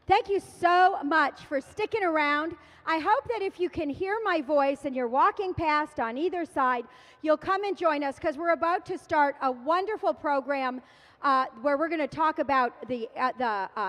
Thank you so much for sticking around. I hope that if you can hear my voice and you're walking past on either side, you'll come and join us because we're about to start a wonderful program where we're going to talk about the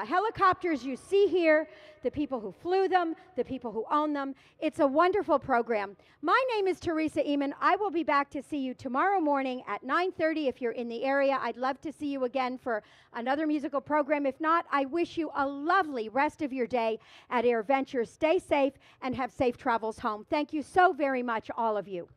helicopters you see here, the people who flew them, the people who own them. It's a wonderful program. My name is Teresa Eamon. I will be back to see you tomorrow morning at 9:30 if you're in the area. I'd love to see you again for another musical program. If not, I wish you a lovely rest of your day at AirVenture. Stay safe and have safe travels home. Thank you so very much, all of you.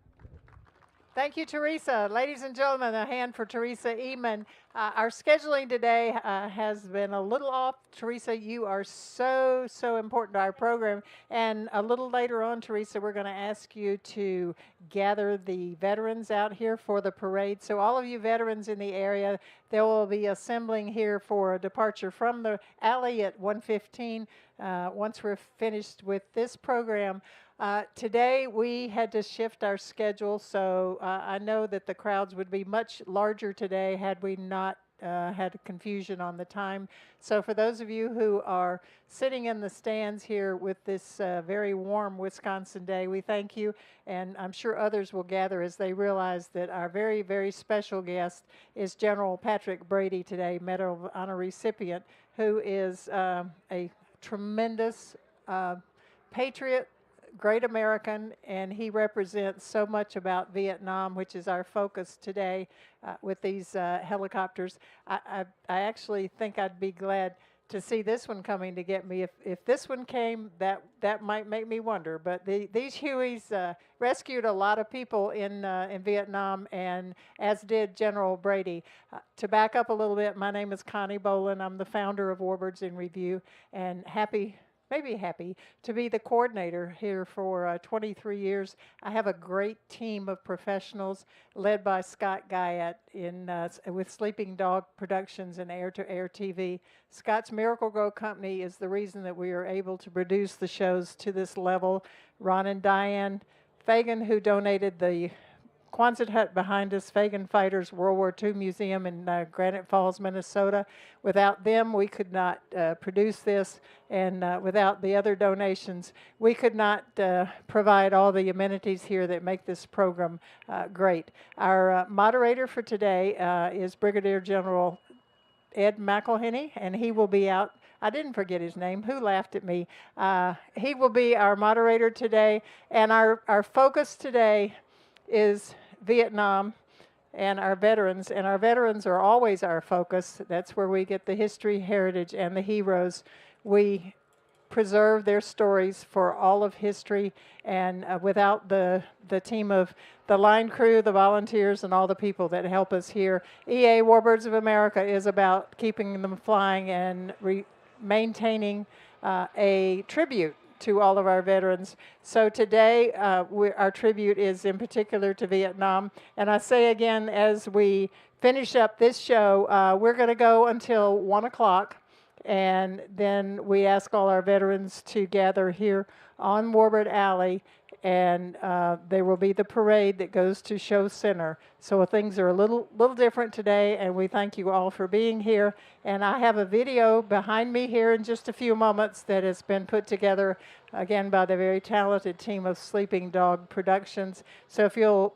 Thank you, Teresa. Ladies and gentlemen, a hand for Teresa Eamon. Our scheduling today has been a little off. Teresa, you are so important to our program. And a little later on, Teresa, we're going to ask you to gather the veterans out here for the parade. So all of you veterans in the area, they will be assembling here for a departure from the alley at 1:15 once we're finished with this program. Today we had to shift our schedule, so I know that the crowds would be much larger today had we not had confusion on the time. So for those of you who are sitting in the stands here with this very warm Wisconsin day, we thank you, and I'm sure others will gather as they realize that our very special guest is General Patrick Brady today, Medal of Honor recipient, who is a tremendous patriot, great American, and he represents so much about Vietnam, which is our focus today with these helicopters. I actually think I'd be glad to see this one coming to get me. If this one came, that might make me wonder. But these Hueys rescued a lot of people in Vietnam, and as did General Brady. To back up a little bit, my name is Connie Bolin. I'm the founder of Warbirds in Review, and maybe happy to be the coordinator here for 23 years. I have a great team of professionals led by Scott Guyette with Sleeping Dog Productions and Air-to-Air TV. Scott's Miracle Grow Company is the reason that we are able to produce the shows to this level. Ron and Diane Fagan, who donated the Quonset hut behind us, Fagan Fighters World War II Museum in Granite Falls, Minnesota. Without them, we could not produce this, and without the other donations, we could not provide all the amenities here that make this program great. Our moderator for today is Brigadier General Ed McElhenney, and he will be out. I didn't forget his name. Who laughed at me? He will be our moderator today, and our focus today is Vietnam and our veterans are always our focus. That's where we get the history, heritage, and the heroes. We preserve their stories for all of history, and without the team of the line crew, the volunteers, and all the people that help us here, EA Warbirds of America is about keeping them flying and maintaining a tribute to all of our veterans. So today, our tribute is in particular to Vietnam. And I say again, as we finish up this show, we're going to go until 1 o'clock. And then we ask all our veterans to gather here on Warbird Alley. And there will be the parade that goes to Show Center. So things are a little different today, and we thank you all for being here. And I have a video behind me here in just a few moments that has been put together, again, by the very talented team of Sleeping Dog Productions. So if you'll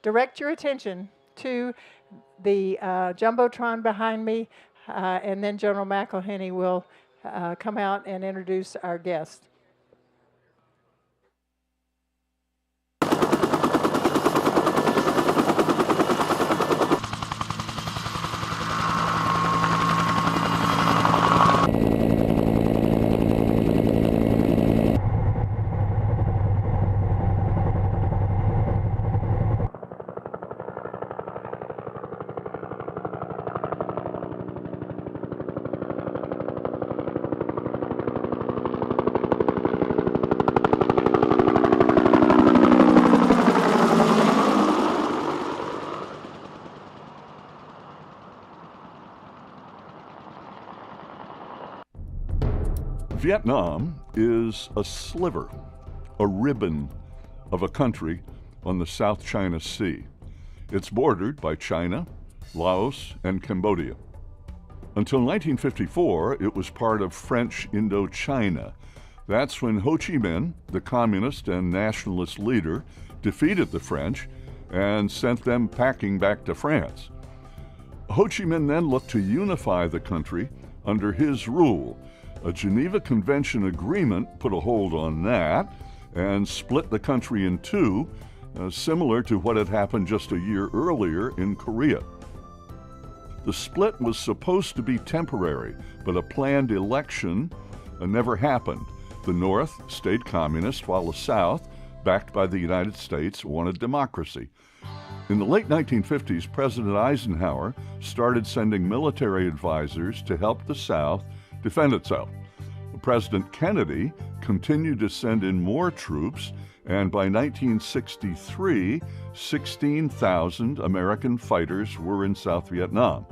direct your attention to the Jumbotron behind me, and then General McElhenney will come out and introduce our guest. Vietnam is a sliver, a ribbon of a country on the South China Sea. It's bordered by China, Laos, and Cambodia. Until 1954, it was part of French Indochina. That's when Ho Chi Minh, the communist and nationalist leader, defeated the French and sent them packing back to France. Ho Chi Minh then looked to unify the country under his rule. A Geneva Convention agreement put a hold on that and split the country in two, similar to what had happened just a year earlier in Korea. The split was supposed to be temporary, but a planned election never happened. The North stayed communist, while the South, backed by the United States, wanted democracy. In the late 1950s, President Eisenhower started sending military advisors to help the South defend itself. President Kennedy continued to send in more troops, and by 1963, 16,000 American fighters were in South Vietnam.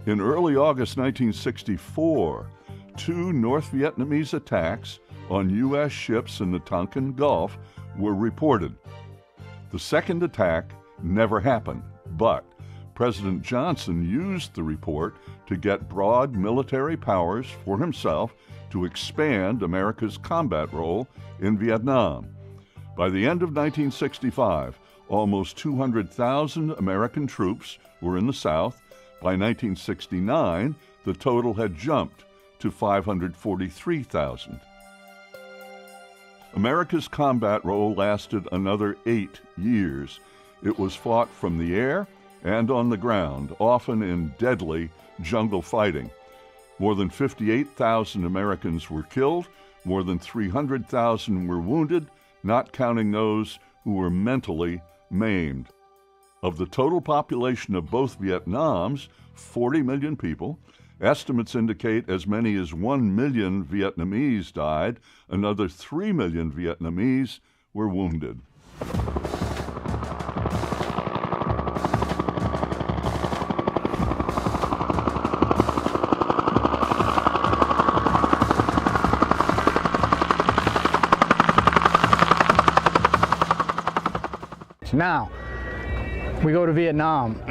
In early August 1964, 2 North Vietnamese attacks on U.S. ships in the Tonkin Gulf were reported. The second attack never happened, but President Johnson used the report to get broad military powers for himself to expand America's combat role in Vietnam. By the end of 1965, almost 200,000 American troops were in the South. By 1969, the total had jumped to 543,000. America's combat role lasted another 8 years. It was fought from the air and on the ground, often in deadly jungle fighting. More than 58,000 Americans were killed, more than 300,000 were wounded, not counting those who were mentally maimed. Of the total population of both Vietnams, 40 million people, estimates indicate as many as 1 million Vietnamese died, another 3 million Vietnamese were wounded. Now, we go to Vietnam.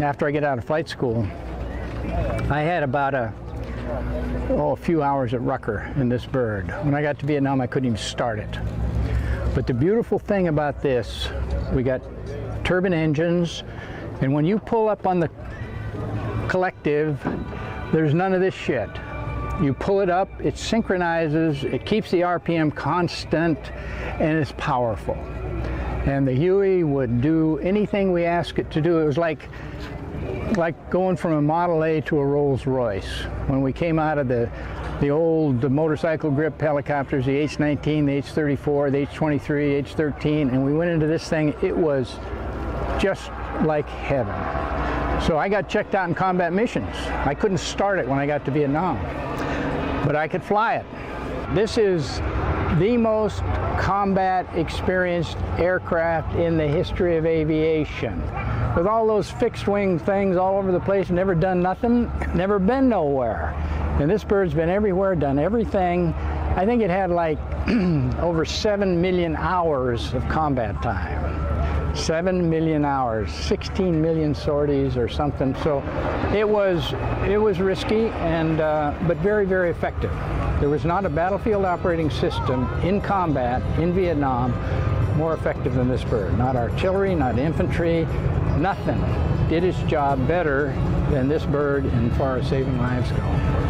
After I get out of flight school, I had about a few hours at Rucker in this bird. When I got to Vietnam, I couldn't even start it. But the beautiful thing about this, we got turbine engines, and when you pull up on the collective, there's none of this shit. You pull it up, it synchronizes, it keeps the RPM constant, and it's powerful. And the Huey would do anything we asked it to do. It was like going from a Model A to a Rolls Royce. When we came out of the old motorcycle grip helicopters, the H13, the H34, the H23, H13, and we went into this thing, it was just like heaven. So I got checked out in combat missions. I couldn't start it when I got to Vietnam, but I could fly it. This is the most combat experienced aircraft in the history of aviation. With all those fixed wing things all over the place, never done nothing, never been nowhere. And this bird's been everywhere, done everything. I think it had like over 7 million hours of combat time. 7 million hours, 16 million sorties or something. So it was risky and but very, very effective. There was not a battlefield operating system in combat in Vietnam more effective than this bird. Not artillery, not infantry, nothing did its job better than this bird as far as saving lives go.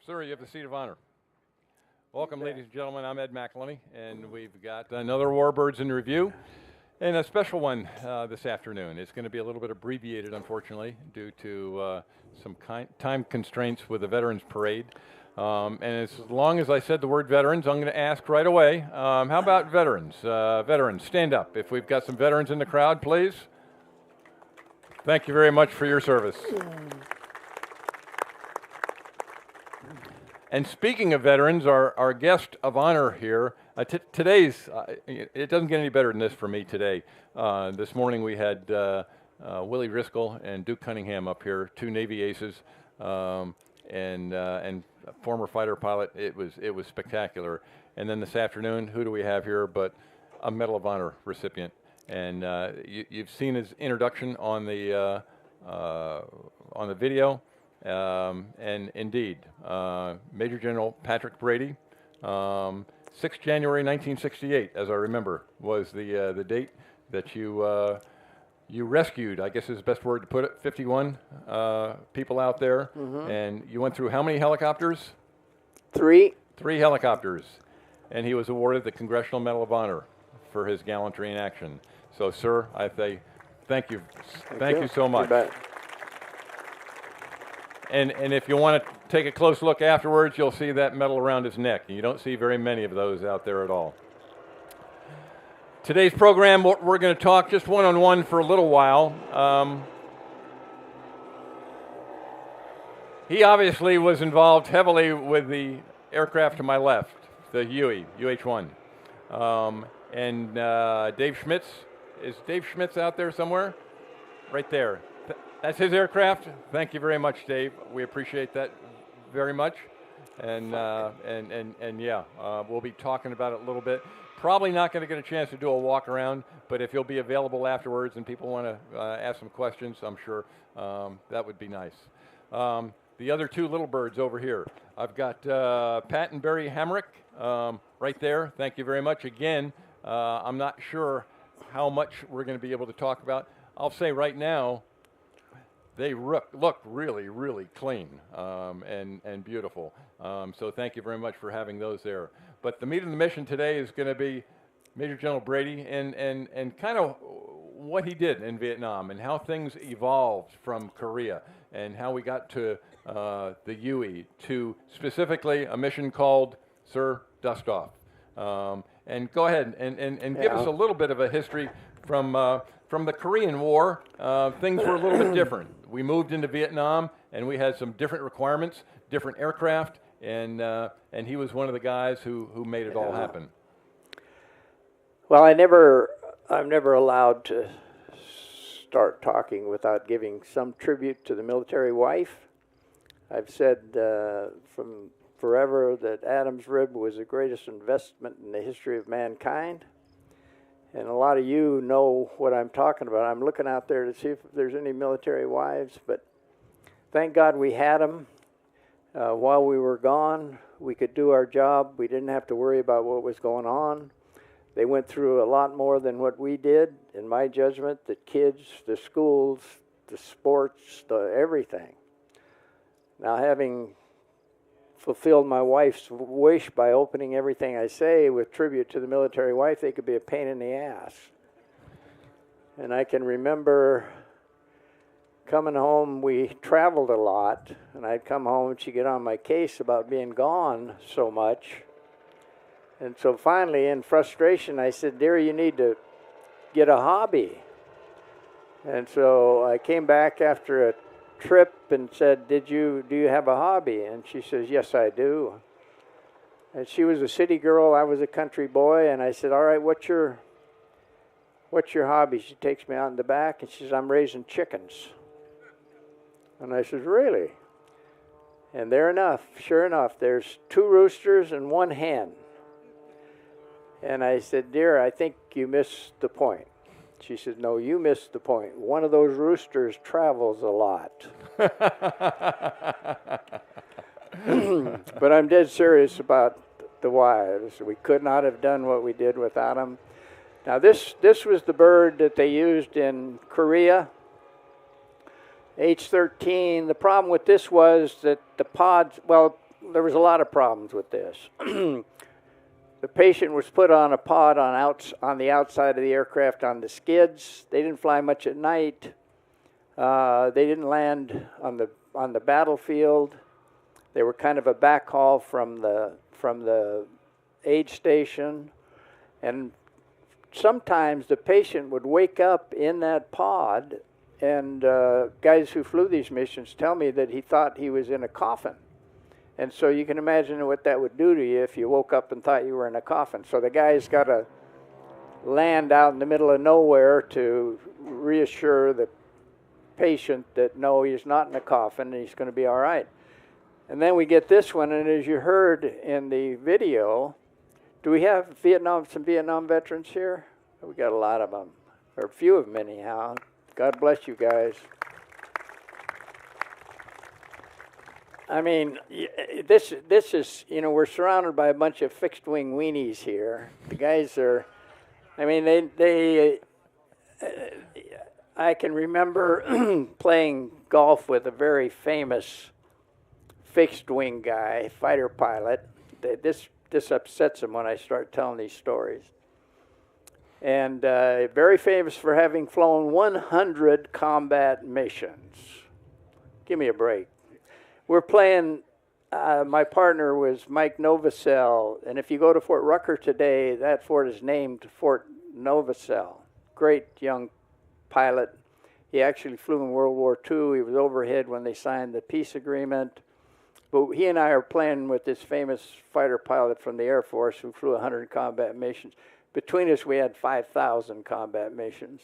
Sir, you have the seat of honor. Welcome, ladies and gentlemen. I'm Ed McElhenney, and we've got another Warbirds in review, and a special one this afternoon. It's going to be a little bit abbreviated, unfortunately, due to some time constraints with the Veterans Parade. And as long as I said the word veterans, I'm going to ask right away, how about veterans? Veterans, stand up. If we've got some veterans in the crowd, please. Thank you very much for your service. And speaking of veterans, our guest of honor here, today's, it doesn't get any better than this for me today. This morning we had Willie Driscoll and Duke Cunningham up here, two Navy aces, and a former fighter pilot. It was spectacular. And then this afternoon, who do we have here but a Medal of Honor recipient? And you've seen his introduction on the video. And indeed, Major General Patrick Brady, 6 January 1968, as I remember, was the date that you rescued, I guess is the best word to put it, 51 people out there. Mm-hmm. And you went through how many helicopters? 3. 3 helicopters. And he was awarded the Congressional Medal of Honor for his gallantry in action. So, sir, I say thank you. Thank you so much. You bet. And if you want to take a close look afterwards, you'll see that medal around his neck. And you don't see very many of those out there at all. Today's program, we're going to talk just one-on-one for a little while. He obviously was involved heavily with the aircraft to my left, the Huey, UH-1. And Dave Schmitz, is Dave Schmitz out there somewhere? Right there. That's his aircraft. Thank you very much, Dave. We appreciate that very much. And yeah, we'll be talking about it a little bit. Probably not going to get a chance to do a walk around, but if you'll be available afterwards and people want to ask some questions, I'm sure that would be nice. The other two little birds over here. I've got Pat and Barry Hamrick right there. Thank you very much. Again, I'm not sure how much we're going to be able to talk about. I'll say right now, they look really, really clean and beautiful. So thank you very much for having those there. But the meat of the mission today is going to be Major General Brady and kind of what he did in Vietnam and how things evolved from Korea and how we got to the Huey to specifically a mission called, Sir, Dust Off. And go ahead and give us a little bit of a history from the Korean War. Things were a little bit different. We moved into Vietnam, and we had some different requirements, different aircraft, and he was one of the guys who made it all happen. Well, I'm never allowed to start talking without giving some tribute to the military wife. I've said from forever that Adam's rib was the greatest investment in the history of mankind. And a lot of you know what I'm talking about. I'm looking out there to see if there's any military wives, but thank God we had them. While we were gone, we could do our job. We didn't have to worry about what was going on. They went through a lot more than what we did, in my judgment, the kids, the schools, the sports, the everything. Now, having fulfilled my wife's wish by opening everything I say with tribute to the military wife, they could be a pain in the ass. And I can remember coming home, we traveled a lot, and I'd come home and she'd get on my case about being gone so much. And so finally, in frustration, I said, "Dear, you need to get a hobby." And so I came back after a trip and said, do you have a hobby? And she says, "Yes, I do." And she was a city girl, I was a country boy, and I said, "All right, what's your hobby?" She takes me out in the back and she says, "I'm raising chickens." And I said, "Really?" And sure enough, there's 2 roosters and 1 hen. And I said, "Dear, I think you missed the point." She said, "No, you missed the point. One of those roosters travels a lot." But I'm dead serious about the wives. We could not have done what we did without them. Now, this was the bird that they used in Korea, H13. The problem with this was that the pods, well, there was a lot of problems with this. The patient was put on a pod on the outside of the aircraft on the skids. They didn't fly much at night. They didn't land on the battlefield. They were kind of a backhaul from the aid station, and sometimes the patient would wake up in that pod, and guys who flew these missions tell me that he thought he was in a coffin. And so you can imagine what that would do to you if you woke up and thought you were in a coffin. So the guy's got to land out in the middle of nowhere to reassure the patient that no, he's not in a coffin and he's going to be all right. And then we get this one, and as you heard in the video, do we have some Vietnam veterans here? We got a lot of them, or a few of them anyhow. God bless you guys. I mean, this is, you know, we're surrounded by a bunch of fixed-wing weenies here. The guys are, I mean, I can remember playing golf with a very famous fixed-wing guy, fighter pilot. This upsets him when I start telling these stories. And very famous for having flown 100 combat missions. Give me a break. We're playing, my partner was Mike Novosel, and if you go to Fort Rucker today, that fort is named Fort Novosel. Great young pilot. He actually flew in World War II. He was overhead when they signed the peace agreement. But he and I are playing with this famous fighter pilot from the Air Force who flew 100 combat missions. Between us, we had 5,000 combat missions.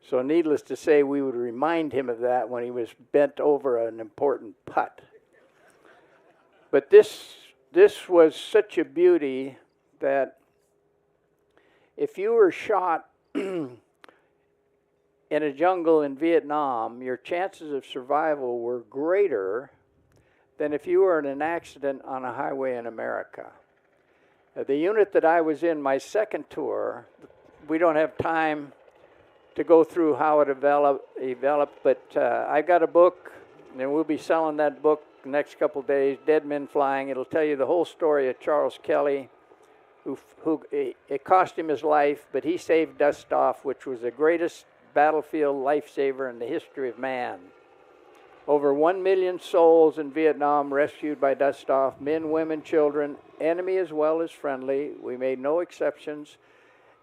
So needless to say, we would remind him of that when he was bent over an important putt. But this was such a beauty that if you were shot in a jungle in Vietnam, your chances of survival were greater than if you were in an accident on a highway in America. The unit that I was in, my second tour, we don't have time to go through how it developed, but I got a book, and we'll be selling that book the next couple days, Dead Men Flying. It'll tell you the whole story of Charles Kelly, who it cost him his life, but he saved Dust Off, which was the greatest battlefield lifesaver in the history of man. Over 1 million souls in Vietnam rescued by Dust Off, men, women, children, enemy as well as friendly. We made no exceptions.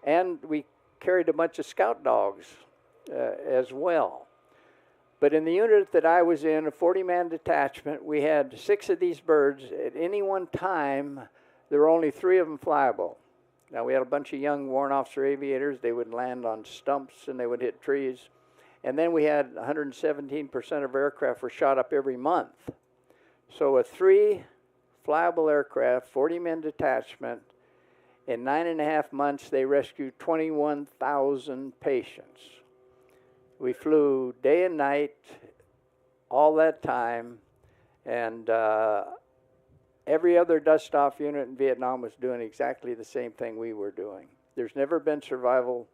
And we carried a bunch of scout dogs as well. But in the unit that I was in, a 40-man detachment, we had 6 of these birds. At any one time, there were only 3 of them flyable. Now, we had a bunch of young warrant officer aviators. They would land on stumps and they would hit trees. And then we had 117% of aircraft were shot up every month. So with 3 flyable aircraft, 40-man detachment, in 9.5 months, they rescued 21,000 patients. We flew day and night all that time, and every other dust-off unit in Vietnam was doing exactly the same thing we were doing. There's never been survival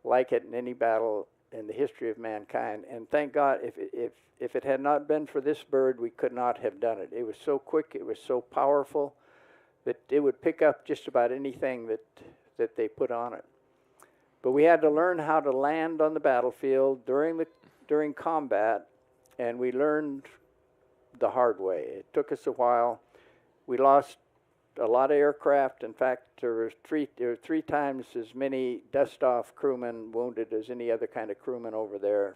like it in any battle in the history of mankind, and thank God, if it had not been for this bird, we could not have done it. It was so quick, it was so powerful, that it would pick up just about anything that they put on it. But we had to learn how to land on the battlefield during combat, and we learned the hard way. It took us a while. We lost a lot of aircraft. In fact, there were 3 times as many dust-off crewmen wounded as any other kind of crewman over there.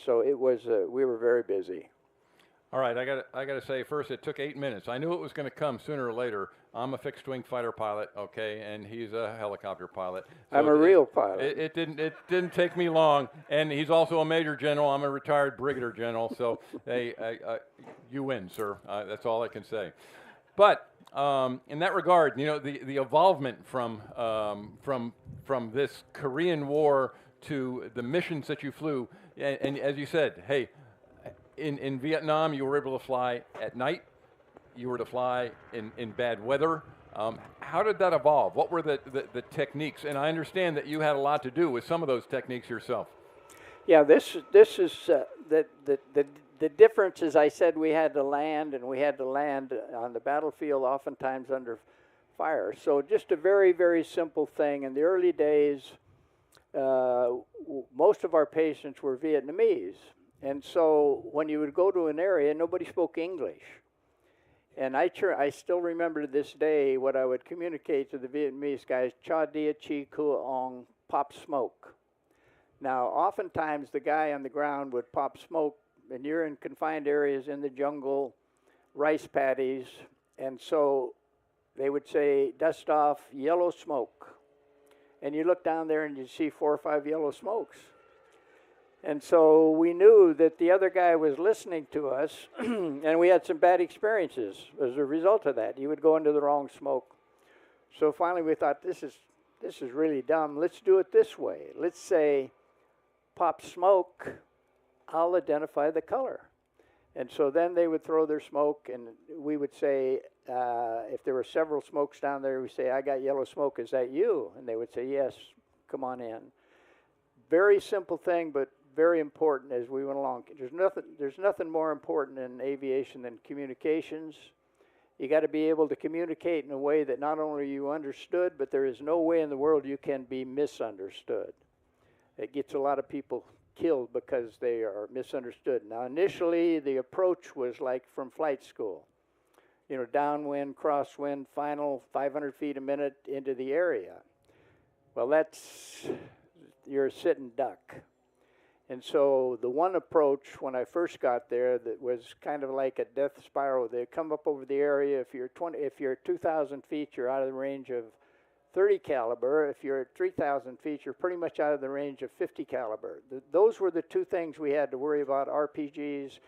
So it was we were very busy. All right, I got to say first, it took 8 minutes. I knew it was going to come sooner or later. I'm a fixed-wing fighter pilot, okay, and he's a helicopter pilot. So I'm a real pilot. It didn't take me long, and he's also a major general. I'm a retired brigadier general. So hey, you win, sir. That's all I can say. But in that regard, you know, the evolvement from this Korean War to the missions that you flew, and as you said, hey. In Vietnam, you were able to fly at night. You were to fly in bad weather. How did that evolve? What were the techniques? And I understand that you had a lot to do with some of those techniques yourself. Yeah, this is the difference. As I said, we had to land, and we had to land on the battlefield, oftentimes under fire. So just a very, very simple thing. In the early days, most of our patients were Vietnamese. And so when you would go to an area, nobody spoke English. And I still remember to this day what I would communicate to the Vietnamese guys, cha dia chi kua ong, pop smoke. Now, oftentimes the guy on the ground would pop smoke, and you're in confined areas in the jungle, rice paddies, and so they would say, dust off, yellow smoke. And you look down there and you see 4 or 5 yellow smokes. And so we knew that the other guy was listening to us, and we had some bad experiences as a result of that. You would go into the wrong smoke. So finally we thought, this is really dumb. Let's do it this way. Let's say, pop smoke, I'll identify the color. And so then they would throw their smoke, and we would say, if there were several smokes down there, we'd say, I got yellow smoke, is that you? And they would say, yes, come on in. Very simple thing, but very important as we went along. There's nothing more important in aviation than communications. You got to be able to communicate in a way that not only you understood, but there is no way in the world you can be misunderstood. It gets a lot of people killed because they are misunderstood. Now, initially, the approach was like from flight school. You know, downwind, crosswind, final 500 feet a minute into the area. Well, you're a sitting duck. And so the one approach when I first got there that was kind of like a death spiral, they come up over the area. If you're 2,000 feet, you're out of the range of 30 caliber. If you're at 3,000 feet, you're pretty much out of the range of 50 caliber. Those were the two things we had to worry about, RPGs.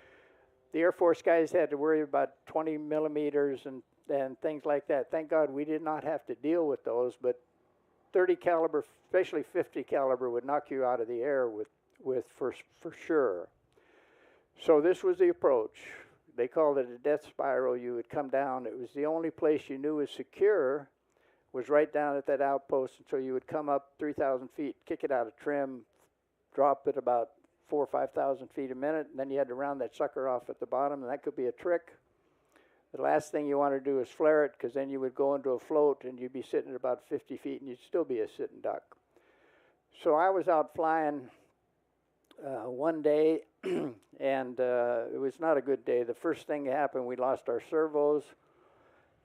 The Air Force guys had to worry about 20 millimeters and things like that. Thank God we did not have to deal with those, but 30 caliber, especially 50 caliber, would knock you out of the air for sure. So this was the approach. They called it a death spiral. You would come down. It was the only place you knew was secure, was right down at that outpost. And so you would come up 3,000 feet, kick it out of trim, drop it about 4,000 or 5,000 feet a minute, and then you had to round that sucker off at the bottom, and that could be a trick. The last thing you want to do is flare it, because then you would go into a float and you'd be sitting at about 50 feet and you'd still be a sitting duck. So I was out flying one day, and it was not a good day. The first thing that happened, we lost our servos,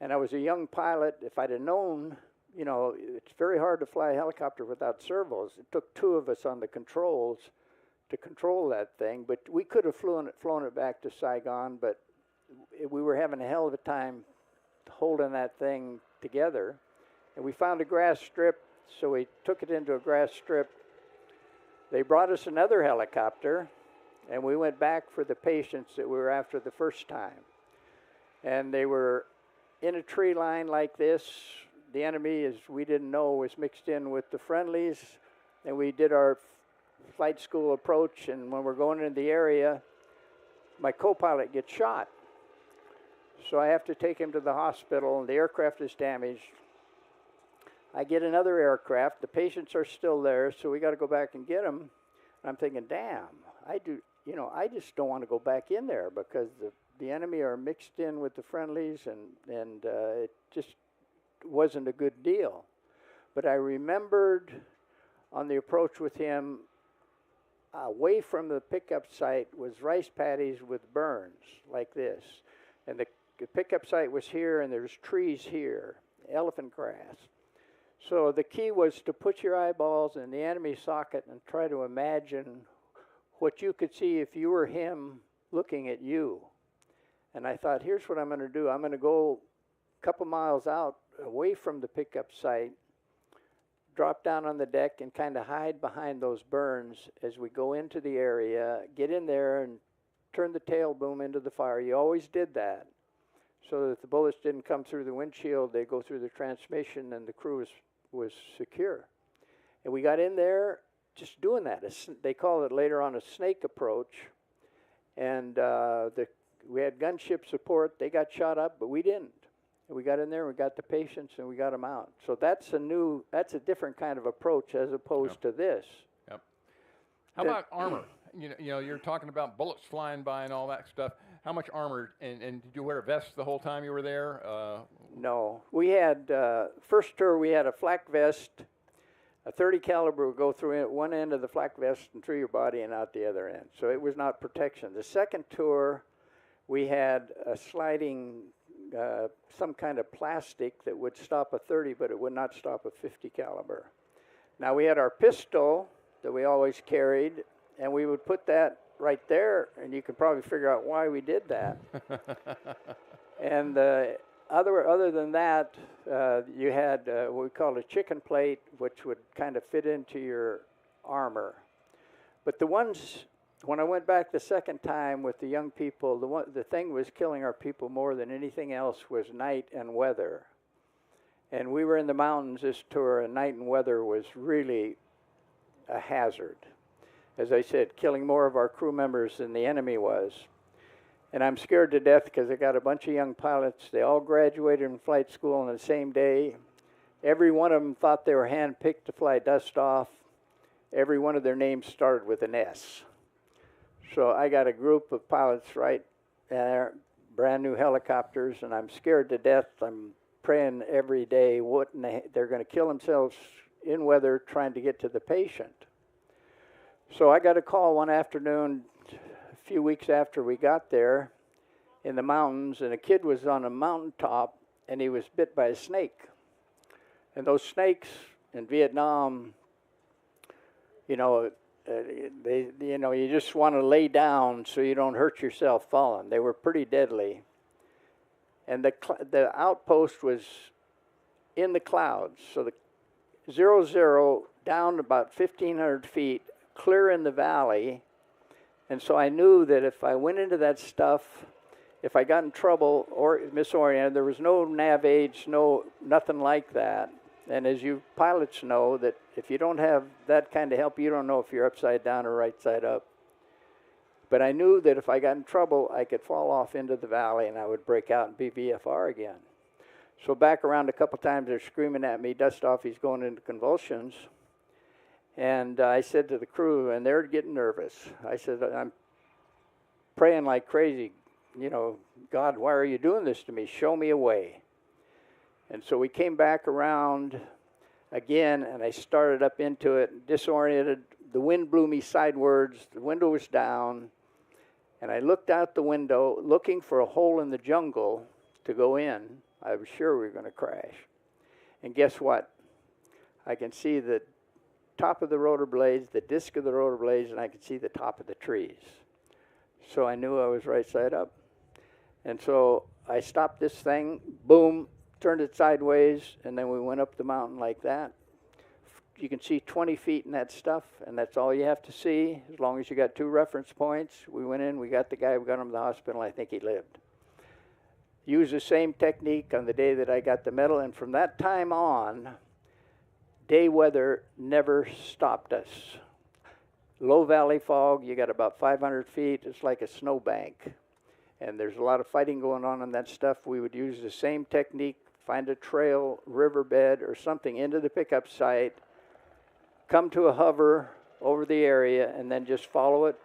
and I was a young pilot. If I'd have known, you know, it's very hard to fly a helicopter without servos. It took 2 of us on the controls to control that thing, but we could have flown it back to Saigon, but we were having a hell of a time holding that thing together. And we found a grass strip, so we took it into a grass strip. They brought us another helicopter, and we went back for the patients that we were after the first time. And they were in a tree line like this. The enemy, as we didn't know, was mixed in with the friendlies, and we did our flight school approach, and when we're going into the area, my co-pilot gets shot. So I have to take him to the hospital, and the aircraft is damaged. I get another aircraft. The patients are still there, so we got to go back and get them. I'm thinking, damn, I just don't want to go back in there because the enemy are mixed in with the friendlies, and it just wasn't a good deal. But I remembered on the approach with him, away from the pickup site was rice paddies with burns like this. And the pickup site was here, and there's trees here, elephant grass. So the key was to put your eyeballs in the enemy socket and try to imagine what you could see if you were him looking at you. And I thought, here's what I'm going to do. I'm going to go a couple miles out away from the pickup site, drop down on the deck and kind of hide behind those burns as we go into the area, get in there and turn the tail boom into the fire. You always did that so that the bullets didn't come through the windshield. They go through the transmission and the crew was secure. And we got in there just doing that. They called it later on a snake approach. And we had gunship support. They got shot up, but we didn't. And we got in there, and we got the patients, and we got them out. So that's a different kind of approach as opposed to this. Yep. How about armor? You know, you're talking about bullets flying by and all that stuff. How much armor, and did you wear a vest the whole time you were there? No. We had, first tour, we had a flak vest. A 30 caliber would go through one end of the flak vest and through your body and out the other end. So it was not protection. The second tour, we had a sliding some kind of plastic that would stop a 30, but it would not stop a 50 caliber. Now we had our pistol that we always carried, and we would put that right there, and you can probably figure out why we did that. And other than that, you had what we called a chicken plate, which would kind of fit into your armor. But the ones, when I went back the second time with the young people, the thing was killing our people more than anything else was night and weather. And we were in the mountains this tour, and night and weather was really a hazard. As I said, killing more of our crew members than the enemy was. And I'm scared to death because I got a bunch of young pilots. They all graduated from flight school on the same day. Every one of them thought they were handpicked to fly dust off. Every one of their names started with an S. So I got a group of pilots right there, brand new helicopters, and I'm scared to death. I'm praying every day they're going to kill themselves in weather trying to get to the patient. So I got a call one afternoon a few weeks after we got there in the mountains, and a kid was on a mountaintop, and he was bit by a snake. And those snakes in Vietnam, you know, you just want to lay down so you don't hurt yourself falling. They were pretty deadly. And the outpost was in the clouds. So the 00 down about 1,500 feet, clear in the valley. And so I knew that if I went into that stuff, if I got in trouble or misoriented, there was no nav aids, nothing like that. And as you pilots know, that if you don't have that kind of help, you don't know if you're upside down or right side up. But I knew that if I got in trouble, I could fall off into the valley and I would break out and be VFR again. So back around a couple times, they're screaming at me, dust off, he's going into convulsions. And I said to the crew, and they're getting nervous, I said, I'm praying like crazy, you know, God, why are you doing this to me? Show me a way. And so we came back around again, and I started up into it, disoriented. The wind blew me sidewards. The window was down. And I looked out the window, looking for a hole in the jungle to go in. I was sure we were going to crash. And guess what? I can see the top of the rotor blades, the disc of the rotor blades, and I could see the top of the trees. So I knew I was right side up. And so I stopped this thing, boom, turned it sideways, and then we went up the mountain like that. You can see 20 feet in that stuff, and that's all you have to see, as long as you got 2 reference points. We went in, we got the guy, we got him to the hospital, I think he lived. Used the same technique on the day that I got the medal, and from that time on, day weather never stopped us. Low valley fog, you got about 500 feet, it's like a snowbank. And there's a lot of fighting going on that stuff. We would use the same technique, find a trail, riverbed, or something into the pickup site, come to a hover over the area, and then just follow it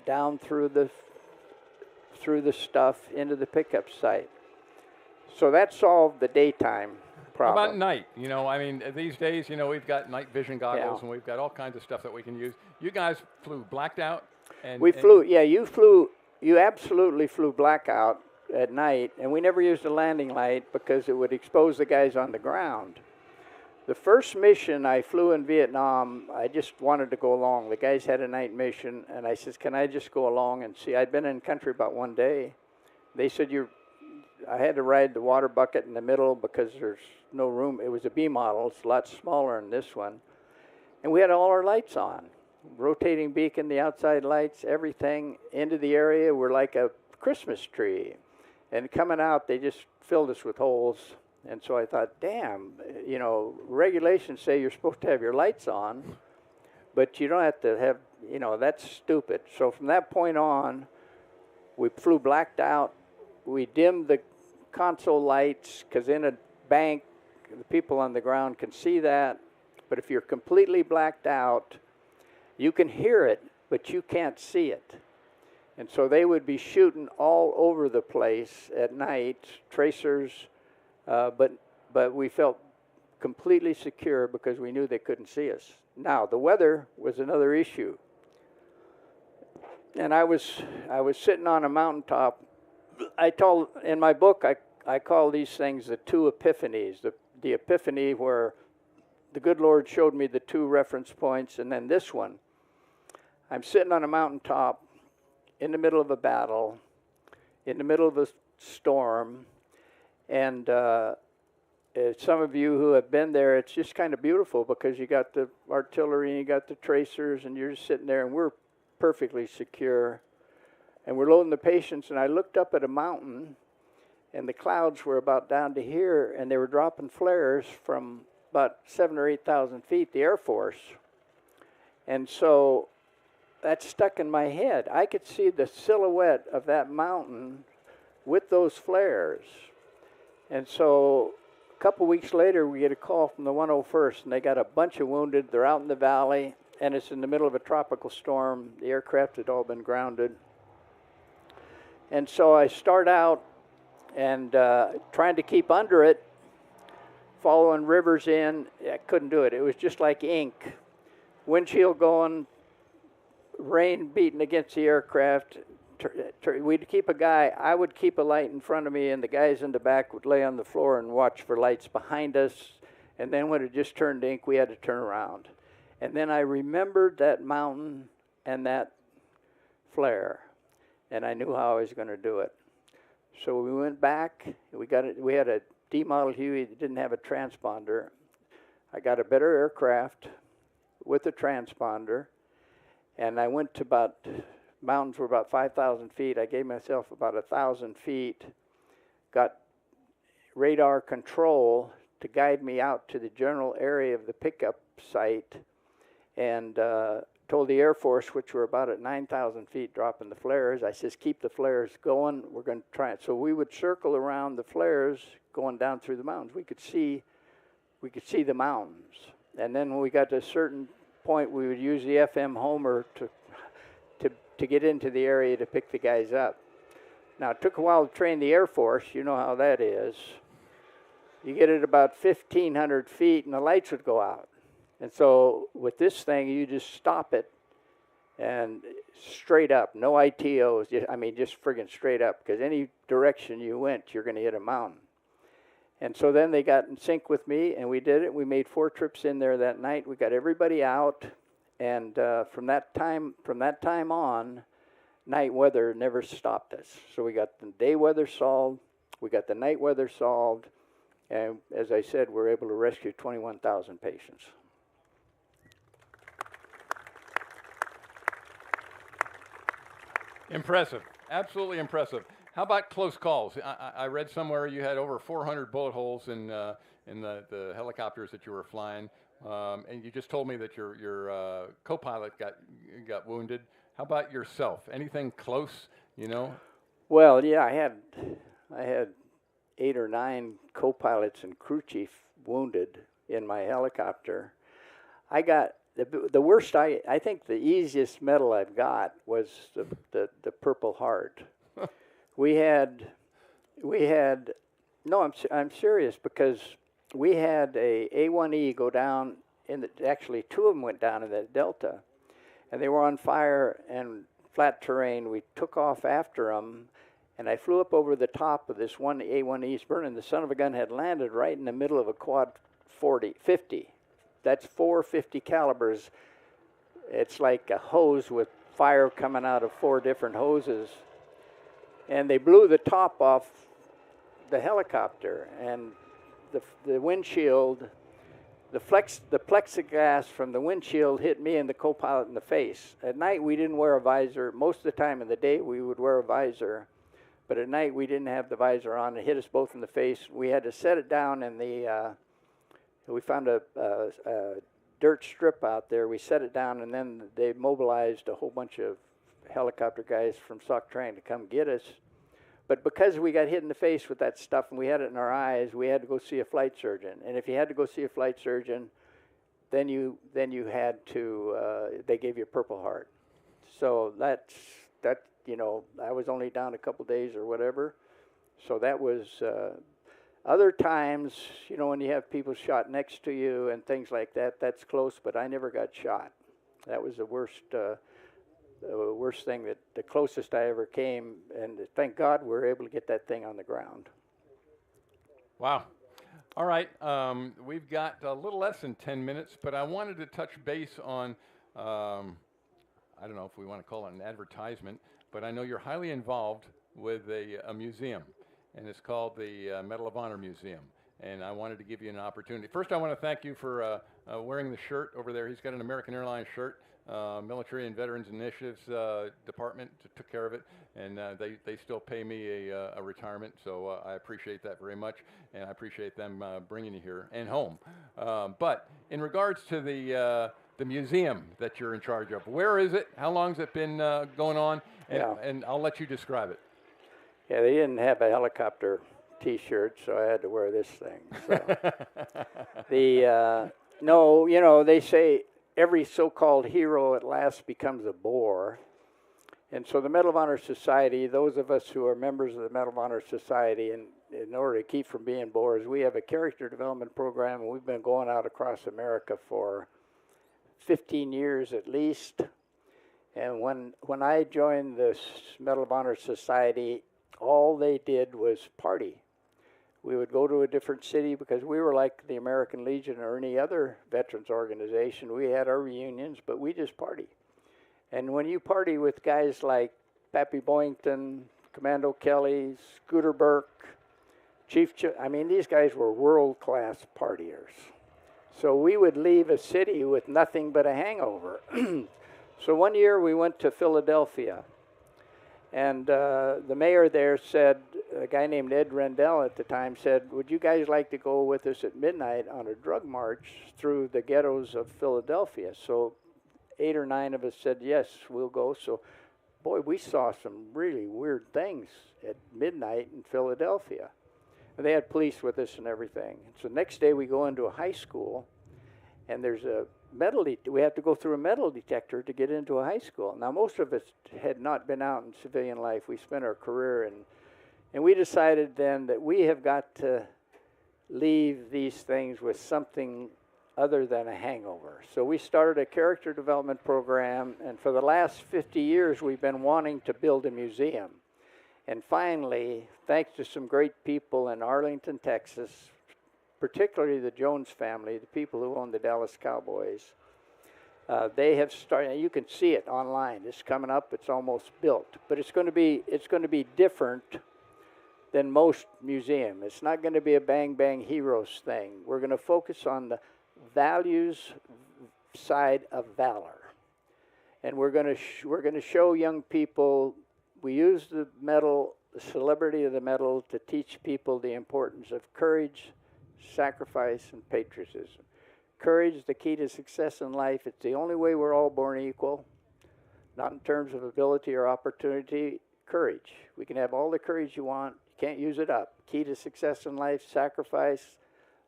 down through the stuff into the pickup site. So that solved the daytime problem. How about night? You know, I mean, these days, you know, we've got night vision goggles, and we've got all kinds of stuff that we can use. You guys flew blacked out? You absolutely flew blackout at night, and we never used a landing light because it would expose the guys on the ground. The first mission I flew in Vietnam, I just wanted to go along. The guys had a night mission, and I said, can I just go along and see? I'd been in country about one day. They said, I had to ride the water bucket in the middle because there's no room. It was a B model. It's a lot smaller than this one. And we had all our lights on. Rotating beacon, the outside lights, everything into the area. We're like a Christmas tree. And coming out, they just filled us with holes. And so I thought, damn, you know, regulations say you're supposed to have your lights on, but you don't have to have, you know, that's stupid. So from that point on, we flew blacked out. We dimmed the console lights because in a bank, the people on the ground can see that. But if you're completely blacked out, you can hear it, but you can't see it. And so they would be shooting all over the place at night, tracers, but we felt completely secure because we knew they couldn't see us. Now, the weather was another issue. And I was sitting on a mountaintop. In my book, I call these things the two epiphanies. The epiphany where the good Lord showed me the two reference points, and then this one. I'm sitting on a mountaintop in the middle of a battle, in the middle of a storm, and some of you who have been there, it's just kind of beautiful because you got the artillery and you got the tracers, and you're just sitting there, and we're perfectly secure. And we're loading the patients, and I looked up at a mountain, and the clouds were about down to here, and they were dropping flares from about 7,000 or 8,000 feet, the Air Force. And so that stuck in my head. I could see the silhouette of that mountain with those flares. And so a couple weeks later, we get a call from the 101st, and they got a bunch of wounded. They're out in the valley, and it's in the middle of a tropical storm. The aircraft had all been grounded. And so I start out and trying to keep under it, following rivers in. I couldn't do it. It was just like ink. Windshield going, rain beating against the aircraft. We'd keep a guy, I would keep a light in front of me, and the guys in the back would lay on the floor and watch for lights behind us. And then when it just turned ink, we had to turn around. And then I remembered that mountain and that flare, and I knew how I was going to do it. So we went back. We had a D model Huey that didn't have a transponder. I got a better aircraft with a transponder, and I went to mountains were about 5,000 feet. I gave myself about 1,000 feet, got radar control to guide me out to the general area of the pickup site, and told the Air Force, which were about at 9,000 feet dropping the flares, I says, keep the flares going. We're going to try it. So we would circle around the flares going down through the mountains. We could see the mountains. And then when we got to a certain point, we would use the FM Homer to get into the area to pick the guys up. Now, it took a while to train the Air Force. You know how that is. You get it about 1,500 feet, and the lights would go out. And so with this thing, you just stop it and straight up, no ITOs, just friggin' straight up, because any direction you went, you're going to hit a mountain. And so then they got in sync with me, and we did it. We made 4 trips in there that night. We got everybody out, and from that time on, night weather never stopped us. So we got the day weather solved, we got the night weather solved, and as I said, we're able to rescue 21,000 patients. Impressive, absolutely impressive. How about close calls? I read somewhere you had over 400 bullet holes in the helicopters that you were flying, and you just told me that your co-pilot got wounded. How about yourself? Anything close? You know? Well, yeah, I had 8 or 9 co-pilots and crew chief wounded in my helicopter. I got the worst. I think the easiest medal I've got was the Purple Heart. I'm serious, because we had a A1E go down actually 2 of them went down in the Delta, and they were on fire and flat terrain. We took off after them, and I flew up over the top of this one A1E burning. The son of a gun had landed right in the middle of a quad 50. That's 4 50 calibers. It's like a hose with fire coming out of 4 different hoses. And they blew the top off the helicopter, and the windshield, the plexiglass from the windshield hit me and the co-pilot in the face. At night, we didn't wear a visor. Most of the time in the day, we would wear a visor, but at night, we didn't have the visor on. It hit us both in the face. We had to set it down in we found a dirt strip out there. We set it down, and then they mobilized a whole bunch of helicopter guys from Sauk Trang to come get us. But because we got hit in the face with that stuff and we had it in our eyes, we had to go see a flight surgeon. And if you had to go see a flight surgeon, then you had to, they gave you a Purple Heart. So that, I was only down a couple days or whatever. So that was, other times, when you have people shot next to you and things like that, that's close, but I never got shot. That was the worst thing, the closest I ever came, and thank God we were able to get that thing on the ground. Wow. All right. We've got a little less than 10 minutes, but I wanted to touch base on, I don't know if we want to call it an advertisement, but I know you're highly involved with a museum, and it's called the Medal of Honor Museum. And I wanted to give you an opportunity. First, I want to thank you for wearing the shirt over there. He's got an American Airlines shirt. Military and Veterans Initiatives Department took care of it, and they still pay me a retirement, so I appreciate that very much, and I appreciate them bringing you here and home. But in regards to the museum that you're in charge of, where is it? How long has it been going on? And I'll let you describe it. Yeah, they didn't have a helicopter T-shirt, so I had to wear this thing. So. No, you know, they say every so-called hero at last becomes a bore. And so the Medal of Honor Society, those of us who are members of the Medal of Honor Society, in order to keep from being bores, we have a character development program, and we've been going out across America for 15 years at least. And when I joined the Medal of Honor Society, all they did was party. We would go to a different city because we were like the American Legion or any other veterans organization. We had our reunions, but we just party. And when you party with guys like Pappy Boyington, Commando Kelly, Scooter Burke, I mean, these guys were world-class partiers. So we would leave a city with nothing but a hangover. So one year we went to Philadelphia. And the mayor there said, a guy named Ed Rendell at the time said, would you guys like to go with us at midnight on a drug march through the ghettos of Philadelphia? So 8 or 9 of us said, yes, we'll go. So, boy, we saw some really weird things at midnight in Philadelphia. And they had police with us and everything. And so next day we go into a high school, and there's a we have to go through a metal detector to get into a high school. Now, most of us had not been out in civilian life. We spent our career, and we decided then that we have got to leave these things with something other than a hangover. So we started a character development program, and for the last 50 years, we've been wanting to build a museum. And finally, thanks to some great people in Arlington, Texas, particularly the Jones family, the people who own the Dallas Cowboys, they have started. You can see it online. It's coming up. It's almost built, but it's going to be different than most museums. It's not going to be a bang bang heroes thing. We're going to focus on the values side of valor, and we're going to show young people. We use the medal, the celebrity of the medal, to teach people the importance of courage, sacrifice, and patriotism. Courage is the key to success in life. It's the only way we're all born equal, not in terms of ability or opportunity. Courage. We can have all the courage you want. You can't use it up. Key to success in life, sacrifice,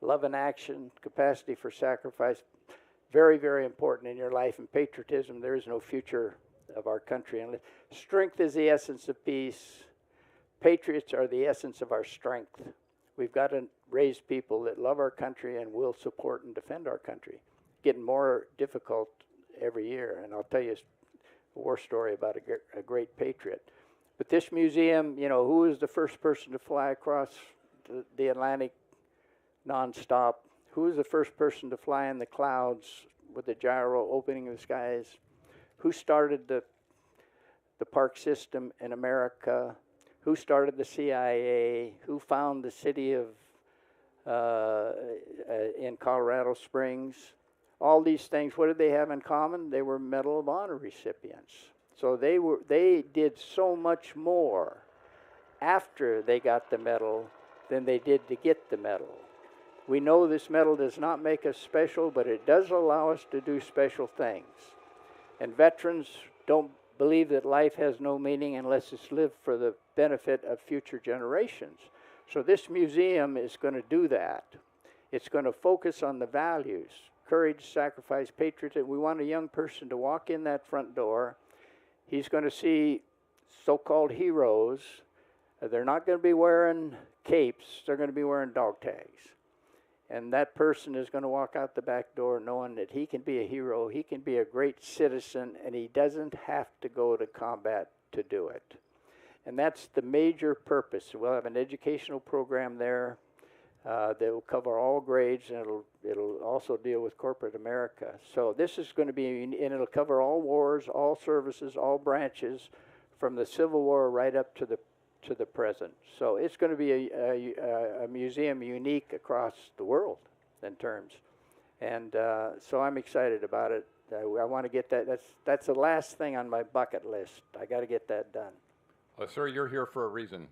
love and action, capacity for sacrifice. Very, very important in your life. And patriotism, there is no future of our country. And strength is the essence of peace. Patriots are the essence of our strength. We've got to raise people that love our country and will support and defend our country. Getting more difficult every year. And I'll tell you a war story about a great patriot. But this museum, you know, who was the first person to fly across the Atlantic nonstop? Who was the first person to fly in the clouds with the gyro opening the skies? Who started the park system in America? Who started the CIA? Who found the city of in Colorado Springs? All these things, what did they have in common? They were Medal of Honor recipients. So they did so much more after they got the medal than they did to get the medal. We know this medal does not make us special, but it does allow us to do special things. And veterans don't believe that life has no meaning unless it's lived for the benefit of future generations. So this museum is going to do that. It's going to focus on the values, courage, sacrifice, patriotism. We want a young person to walk in that front door. He's going to see so-called heroes. They're not going to be wearing capes. They're going to be wearing dog tags. And that person is going to walk out the back door knowing that he can be a hero, he can be a great citizen, and he doesn't have to go to combat to do it. And that's the major purpose. We'll have an educational program there. that will cover all grades, and it'll also deal with corporate America. So this is going to be, and it'll cover all wars, all services, all branches, from the Civil War right up to the present. So it's going to be a museum unique across the world in terms, and so I'm excited about it. I want to get that. That's the last thing on my bucket list. I got to get that done. Well, sir, you're here for a reason,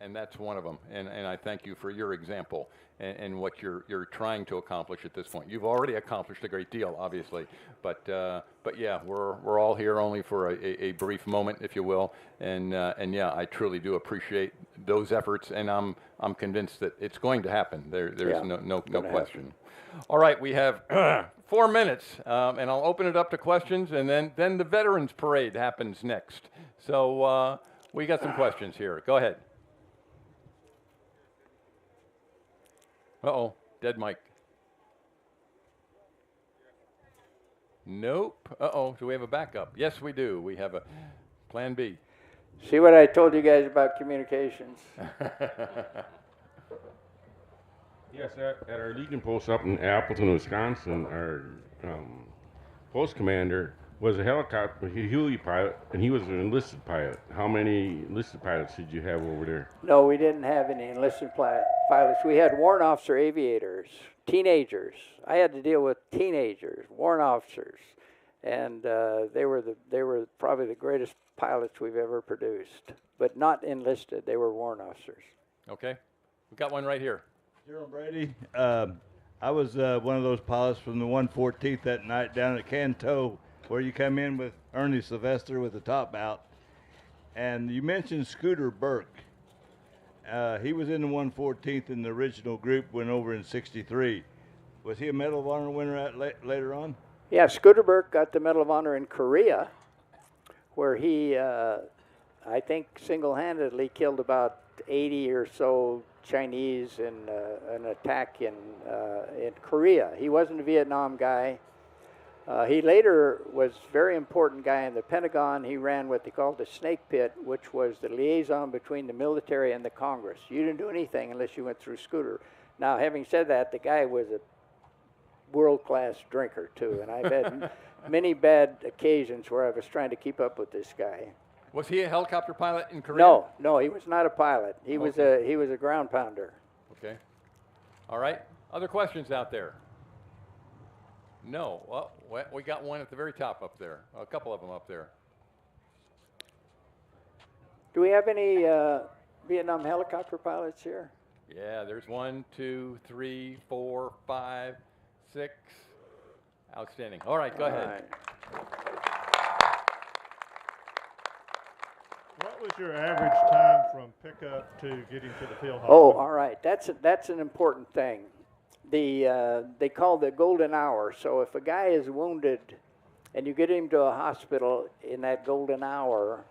and that's one of them. And I thank you for your example and what you're trying to accomplish at this point. You've already accomplished a great deal, obviously, but yeah, we're all here only for a brief moment, if you will. And yeah, I truly do appreciate those efforts, and I'm convinced that it's going to happen. There's no question. All right, we have 4 minutes, and I'll open it up to questions, and then the Veterans Parade happens next. So. We got some questions here. Go ahead. Uh-oh, dead mic. Nope. Uh-oh, do we have a backup? Yes, we do. We have a plan B. See what I told you guys about communications? Yes, at our Legion post up in Appleton, Wisconsin, our post commander was a helicopter Huey pilot, and he was an enlisted pilot. How many enlisted pilots did you have over there? No, we didn't have any enlisted pilots. We had warrant officer aviators, teenagers. I had to deal with teenagers, warrant officers, and they were probably the greatest pilots we've ever produced, but not enlisted. They were warrant officers. Okay, we got one right here. General Brady, I was one of those pilots from the 114th that night down at Canto, where you come in with Ernie Sylvester with the top out. And you mentioned Scooter Burke. He was in the 114th in the original group, went over in '63. Was he a Medal of Honor winner later on? Yeah, Scooter Burke got the Medal of Honor in Korea, where he, I think, single-handedly killed about 80 or so Chinese in an attack in Korea. He wasn't a Vietnam guy. He later was a very important guy in the Pentagon. He ran what they called the snake pit, which was the liaison between the military and the Congress. You didn't do anything unless you went through Scooter. Now, having said that, the guy was a world-class drinker, too, and I've had many bad occasions where I was trying to keep up with this guy. Was he a helicopter pilot in Korea? No, he was not a pilot. He was a ground pounder. Okay. All right. Other questions out there? No. Well, we got one at the very top up there. A couple of them up there. Do we have any Vietnam helicopter pilots here? Yeah, there's 1, 2, 3, 4, 5, 6. Outstanding. All right, go ahead. Right. What was your average time from pickup to getting to the field hospital? Oh, all right. That's an important thing. They call the golden hour. So if a guy is wounded and you get him to a hospital in that golden hour,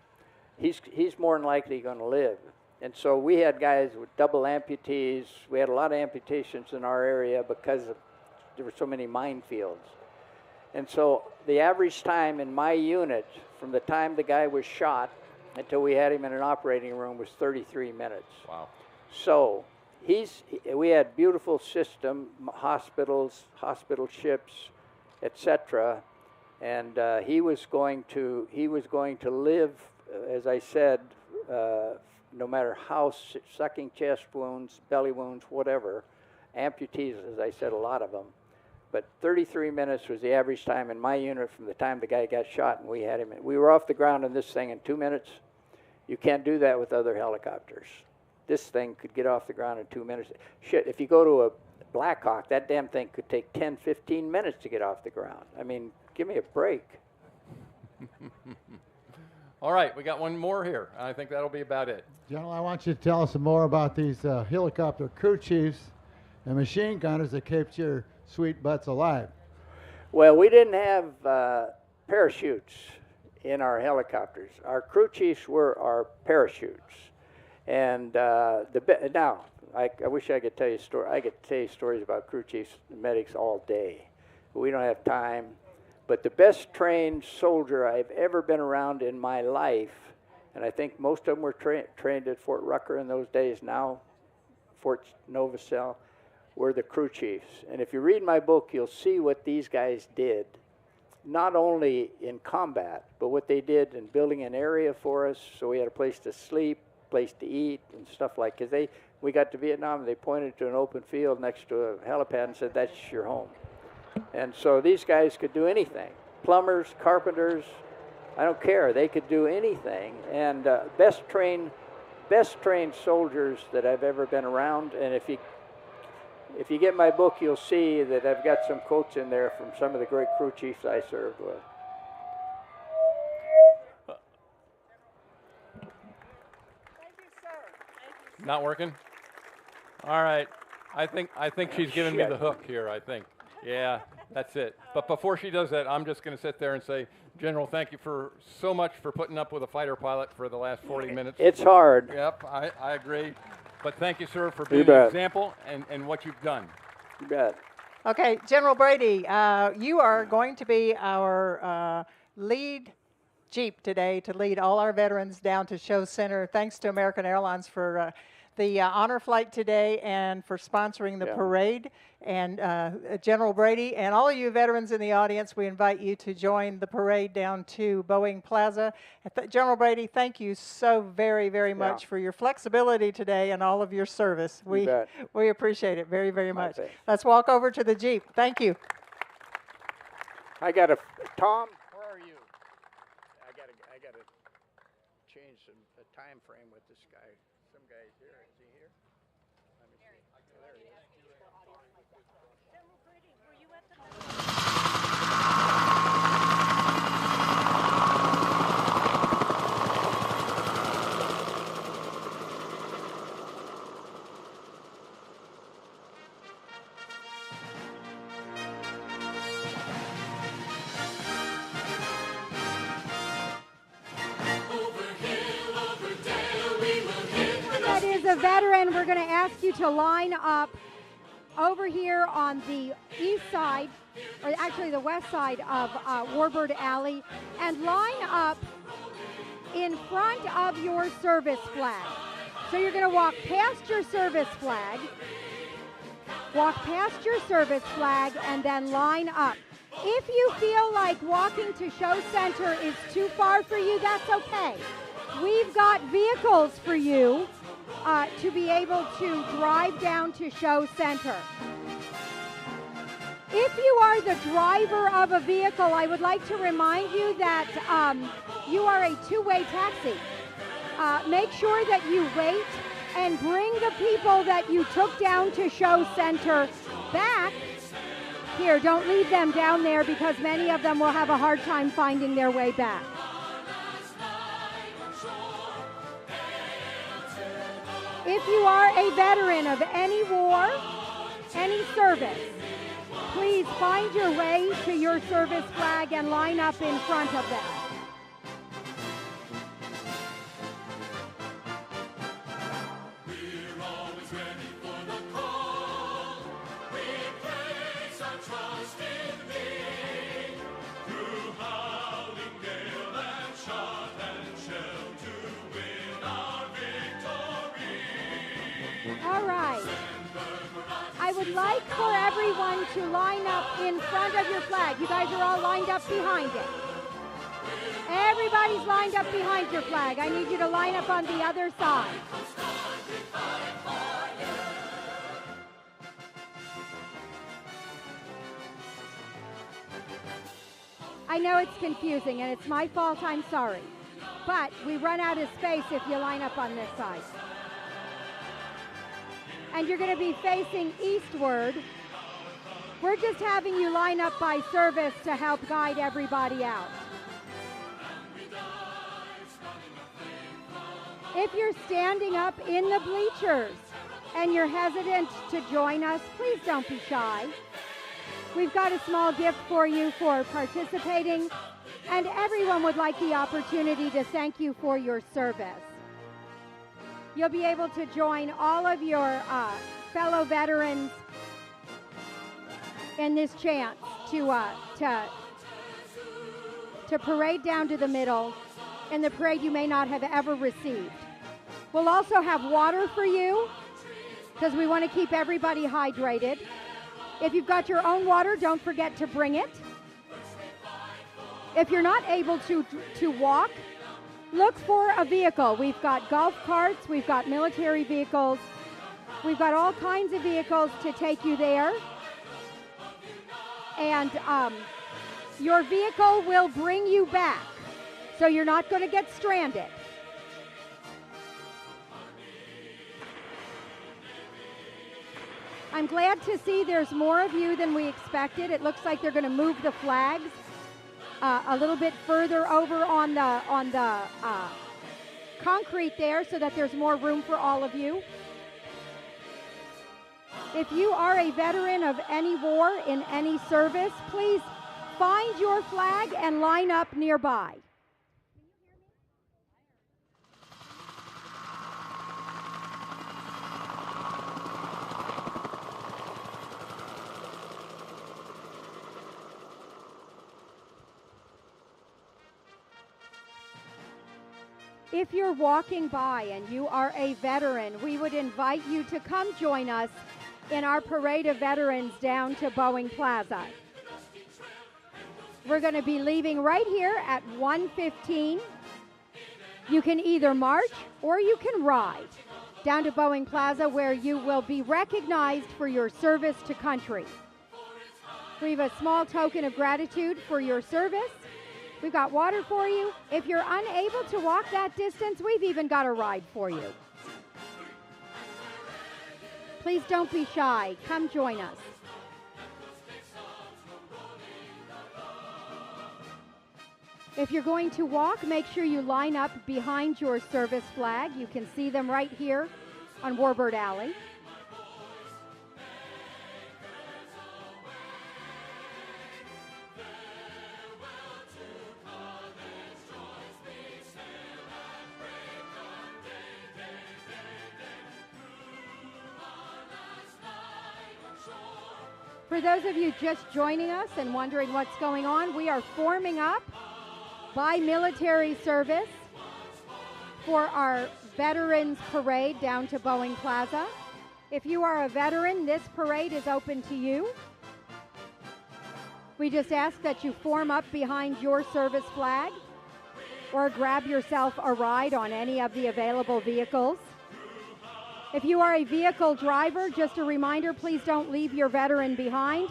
he's more than likely going to live. And so we had guys with double amputees. We had a lot of amputations in our area because there were so many minefields. And so the average time in my unit from the time the guy was shot until we had him in an operating room was 33 minutes. Wow. So we had beautiful system, hospitals, hospital ships, etc. And he was going to live, as I said, no matter how sucking chest wounds, belly wounds, whatever, amputees, as I said, a lot of them. But 33 minutes was the average time in my unit from the time the guy got shot and we had him. We were off the ground in this thing in 2 minutes. You can't do that with other helicopters. This thing could get off the ground in 2 minutes. Shit, if you go to a Black Hawk, that damn thing could take 10, 15 minutes to get off the ground. I mean, give me a break. All right, we got one more here. I think that'll be about it. General, I want you to tell us some more about these helicopter crew chiefs and machine gunners that kept your sweet butts alive. Well, we didn't have parachutes in our helicopters. Our crew chiefs were our parachutes. And now, I wish I could tell you a story. I could tell you stories about crew chiefs and medics all day, but we don't have time. But the best trained soldier I've ever been around in my life, and I think most of them were trained at Fort Rucker in those days, now Fort Novacell. were the crew chiefs. And if you read my book, you'll see what these guys did, not only in combat, but what they did in building an area for us so we had a place to sleep, place to eat, and stuff like that. Because we got to Vietnam, and they pointed to an open field next to a helipad and said, that's your home. And so these guys could do anything. Plumbers, carpenters, I don't care. They could do anything. And best trained soldiers that I've ever been around. And if you get my book, you'll see that I've got some quotes in there from some of the great crew chiefs I served with. Not working? All right. I think she's giving me the hook here, I think. Yeah, that's it. But before she does that, I'm just going to sit there and say, General, thank you so much for putting up with a fighter pilot for the last 40 minutes. It's hard. Yep, I agree. But thank you, sir, for being an example and what you've done. You bet. Okay, General Brady, you are going to be our lead Jeep today to lead all our veterans down to Show Center. Thanks to American Airlines for the honor flight today and for sponsoring the parade. And General Brady and all of you veterans in the audience, we invite you to join the parade down to Boeing Plaza. General Brady, thank you so very, very much for your flexibility today and all of your service. We appreciate it very, very much. Let's walk over to the Jeep. Thank you. I got Tom, where are you? I got to change the time frame with this guy. Some guy's here. Is he here? Let me see. There he is. General Brady, were you at the That is a veteran. We're going to ask you to line up over here on the east side, or actually the west side of Warbird Alley, and line up in front of your service flag. So you're going to walk past your service flag, and then line up. If you feel like walking to Show Center is too far for you, that's okay. We've got vehicles for you to be able to drive down to Show Center. If you are the driver of a vehicle, I would like to remind you that you are a two-way taxi. Make sure that you wait and bring the people that you took down to Show Center back. Here, don't leave them down there because many of them will have a hard time finding their way back. If you are a veteran of any war, any service, please find your way to your service flag and line up in front of them. We're always ready for the call. We place our trust in Thee. Through howling gale and shot and shell to win our victory. All right. I would like for everyone to line up in front of your flag. You guys are all lined up behind it. Everybody's lined up behind your flag. I need you to line up on the other side. I know it's confusing and it's my fault, I'm sorry. But we run out of space if you line up on this side. And you're going to be facing eastward. We're just having you line up by service to help guide everybody out. If you're standing up in the bleachers and you're hesitant to join us, please don't be shy. We've got a small gift for you for participating, and everyone would like the opportunity to thank you for your service. You'll be able to join all of your fellow veterans in this chance to parade down to the middle in the parade you may not have ever received. We'll also have water for you because we want to keep everybody hydrated. If you've got your own water, don't forget to bring it. If you're not able to walk, look for a vehicle. We've got golf carts, we've got military vehicles, we've got all kinds of vehicles to take you there. And your vehicle will bring you back, so you're not going to get stranded. I'm glad to see there's more of you than we expected. It looks like they're going to move the flags a little bit further over on the concrete there so that there's more room for all of you. If you are a veteran of any war in any service, please find your flag and line up nearby. If you're walking by and you are a veteran, we would invite you to come join us in our parade of veterans down to Boeing Plaza. We're going to be leaving right here at 1:15. You can either march or you can ride down to Boeing Plaza, where you will be recognized for your service to country. We have a small token of gratitude for your service. We've got water for you. If you're unable to walk that distance, we've even got a ride for you. Please don't be shy. Come join us. If you're going to walk, make sure you line up behind your service flag. You can see them right here on Warbird Alley. For those of you just joining us and wondering what's going on, we are forming up by military service for our Veterans Parade down to Boeing Plaza. If you are a veteran, this parade is open to you. We just ask that you form up behind your service flag or grab yourself a ride on any of the available vehicles. If you are a vehicle driver, just a reminder, please don't leave your veteran behind.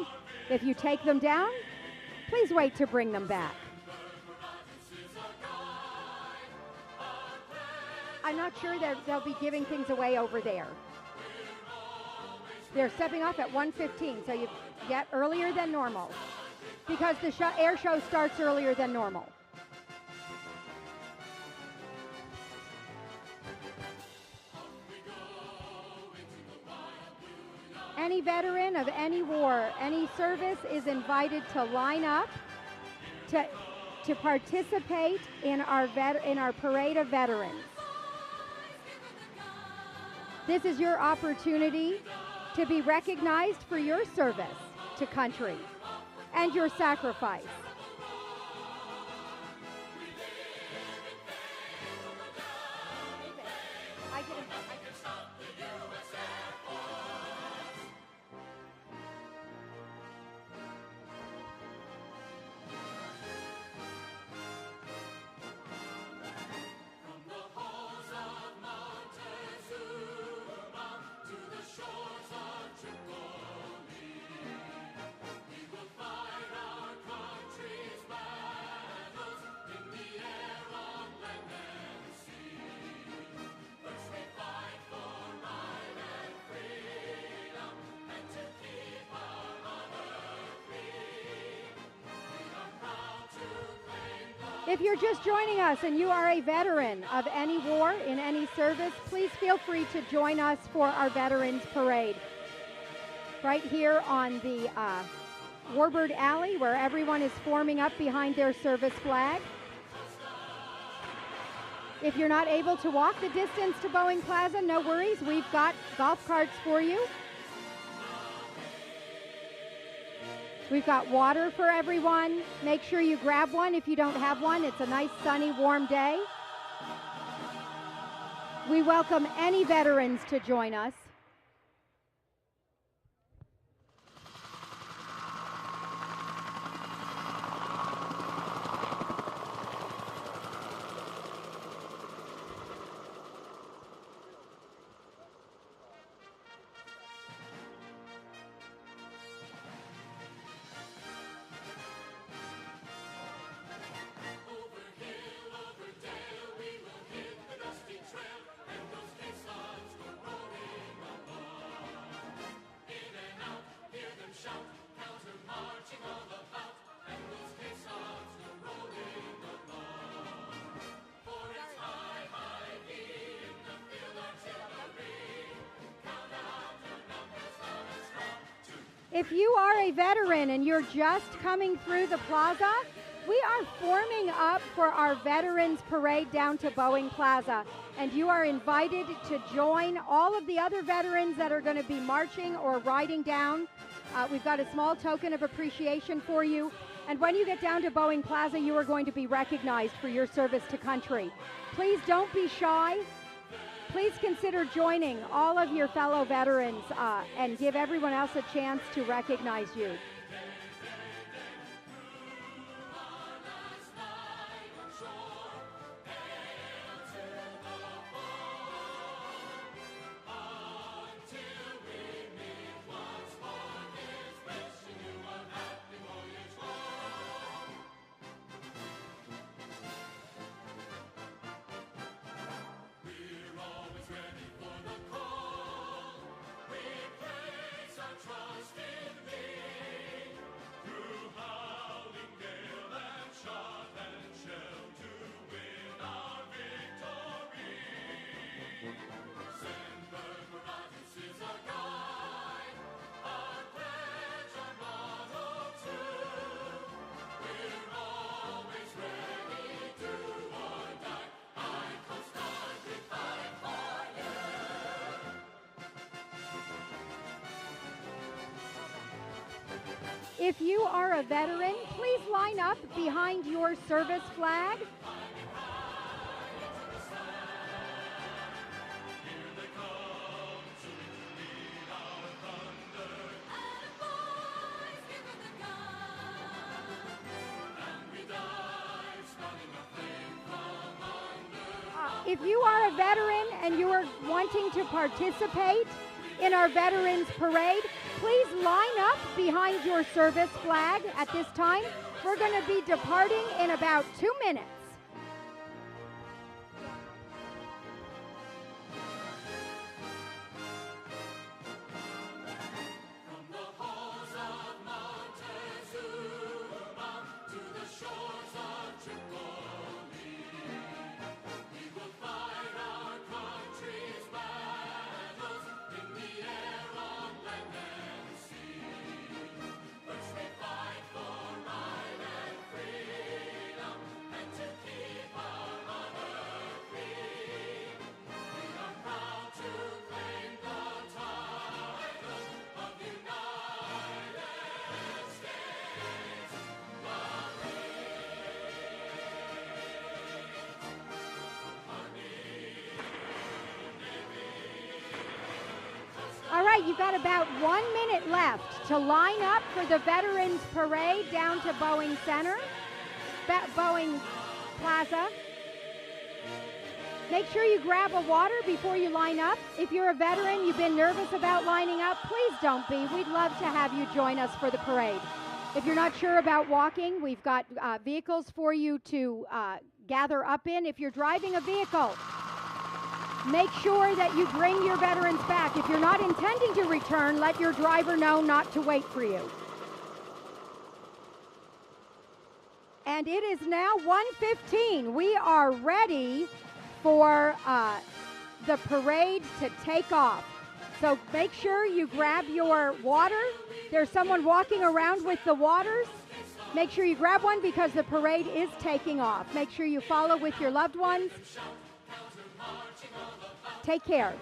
If you take them down, please wait to bring them back. I'm not sure that they'll be giving things away over there. They're stepping off at 1:15, so you get earlier than normal because the air show starts earlier than normal. Any veteran of any war, any service is invited to line up to participate in our parade of veterans. This is your opportunity to be recognized for your service to country and your sacrifice. If you're just joining us and you are a veteran of any war in any service, please feel free to join us for our Veterans Parade. Right here on the Warbird Alley, where everyone is forming up behind their service flag. If you're not able to walk the distance to Boeing Plaza, no worries. We've got golf carts for you. We've got water for everyone. Make sure you grab one if you don't have one. It's a nice, sunny, warm day. We welcome any veterans to join us. If you are a veteran and you're just coming through the plaza, we are forming up for our Veterans Parade down to Boeing Plaza. And you are invited to join all of the other veterans that are going to be marching or riding down. We've got a small token of appreciation for you. And when you get down to Boeing Plaza, you are going to be recognized for your service to country. Please don't be shy. Please consider joining all of your fellow veterans and give everyone else a chance to recognize you. If you are a veteran, please line up behind your service flag. If you are a veteran and you are wanting to participate in our Veterans Parade, please line up behind your service flag at this time. We're going to be departing in about 2 minutes. All right, you've got about 1 minute left to line up for the Veterans Parade down to Boeing Center, Boeing Plaza. Make sure you grab a water before you line up. If you're a veteran, you've been nervous about lining up, please don't be. We'd love to have you join us for the parade. If you're not sure about walking, we've got vehicles for you to gather up in. If you're driving a vehicle, make sure that you bring your veterans back. If you're not intending to return, let your driver know not to wait for you. And it is now 1:15. We are ready for the parade to take off. So make sure you grab your water. There's someone walking around with the waters. Make sure you grab one because the parade is taking off. Make sure you follow with your loved ones. Take care.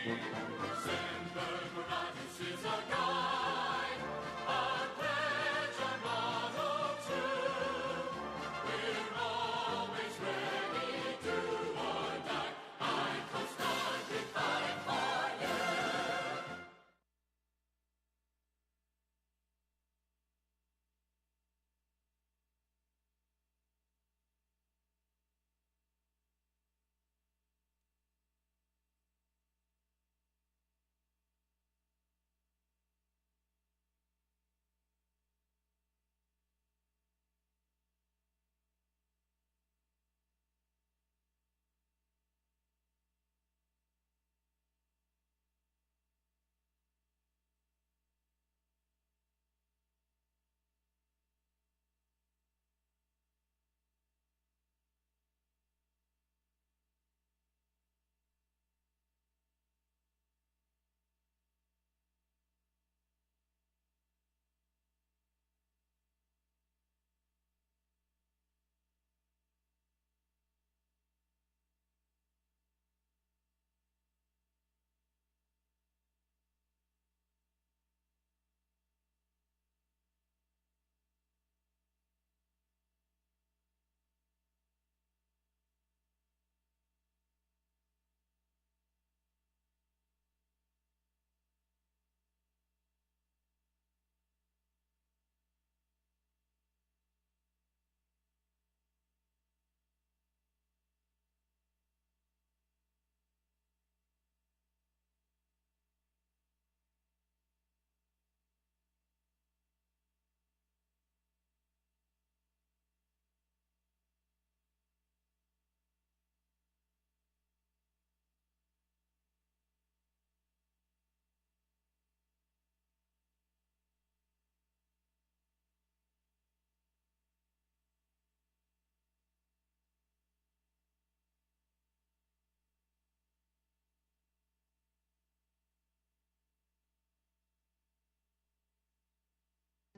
is a guide, a pledge, a motto too. We're always ready, do or die. I constantly fight for you.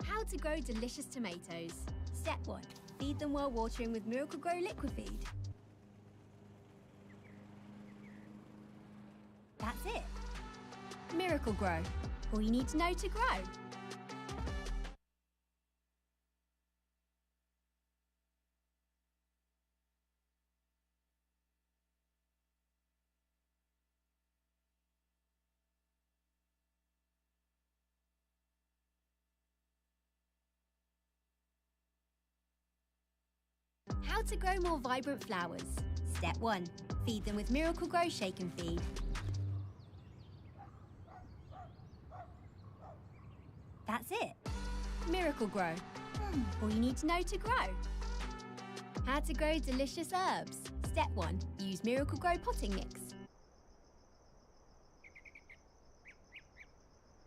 How to grow delicious tomatoes. Step 1. Feed them while watering with Miracle Grow liquid feed. That's it. Miracle Grow. All you need to know to grow. How to grow more vibrant flowers. Step 1. Feed them with Miracle Grow Shake and Feed. That's it. Miracle Grow. All you need to know to grow. How to grow delicious herbs. Step 1. Use Miracle Grow potting mix.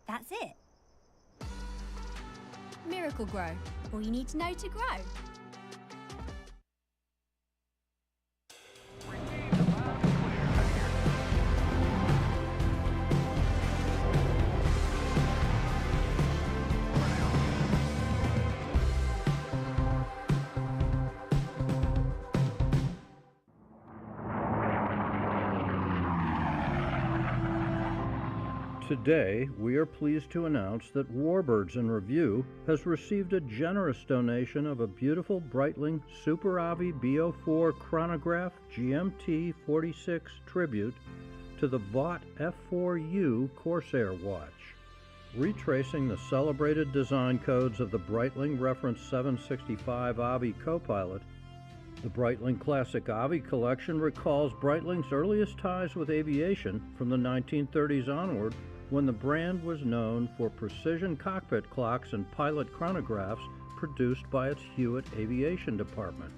That's it. Miracle Grow. All you need to know to grow. Today, we are pleased to announce that Warbirds in Review has received a generous donation of a beautiful Breitling Super Avi B04 chronograph GMT 46 tribute to the Vought F4U Corsair watch. Retracing the celebrated design codes of the Breitling Reference 765 Avi Copilot, the Breitling Classic Avi collection recalls Breitling's earliest ties with aviation from the 1930s onward, when the brand was known for precision cockpit clocks and pilot chronographs produced by its Hewitt Aviation Department.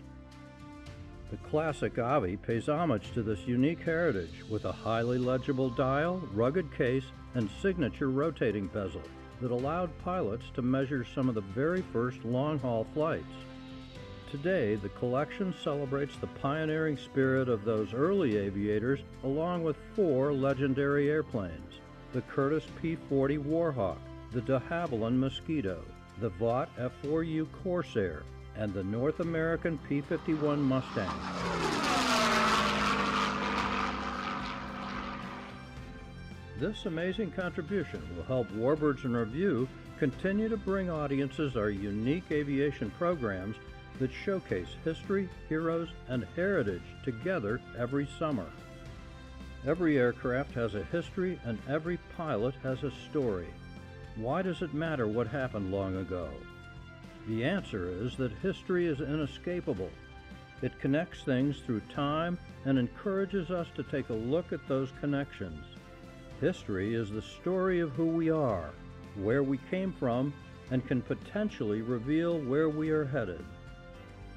The Classic Avi pays homage to this unique heritage with a highly legible dial, rugged case, and signature rotating bezel that allowed pilots to measure some of the very first long-haul flights. Today, the collection celebrates the pioneering spirit of those early aviators along with 4 legendary airplanes: the Curtiss P-40 Warhawk, the de Havilland Mosquito, the Vought F4U Corsair, and the North American P-51 Mustang. This amazing contribution will help Warbirds in Review continue to bring audiences our unique aviation programs that showcase history, heroes, and heritage together every summer. Every aircraft has a history and every pilot has a story. Why does it matter what happened long ago? The answer is that history is inescapable. It connects things through time and encourages us to take a look at those connections. History is the story of who we are, where we came from, and can potentially reveal where we are headed.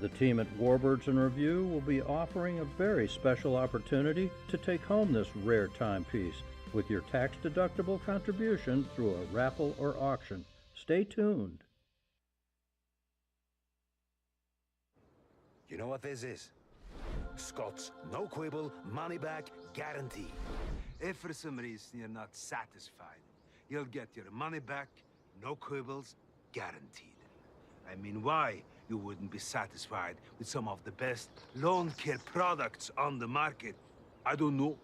The team at Warbirds in Review will be offering a very special opportunity to take home this rare timepiece with your tax-deductible contribution through a raffle or auction. Stay tuned. You know what this is? Scott's no quibble, money back guarantee. If for some reason you're not satisfied, you'll get your money back, no quibbles, guaranteed. I mean, why you wouldn't be satisfied with some of the best lawn care products on the market? I don't know.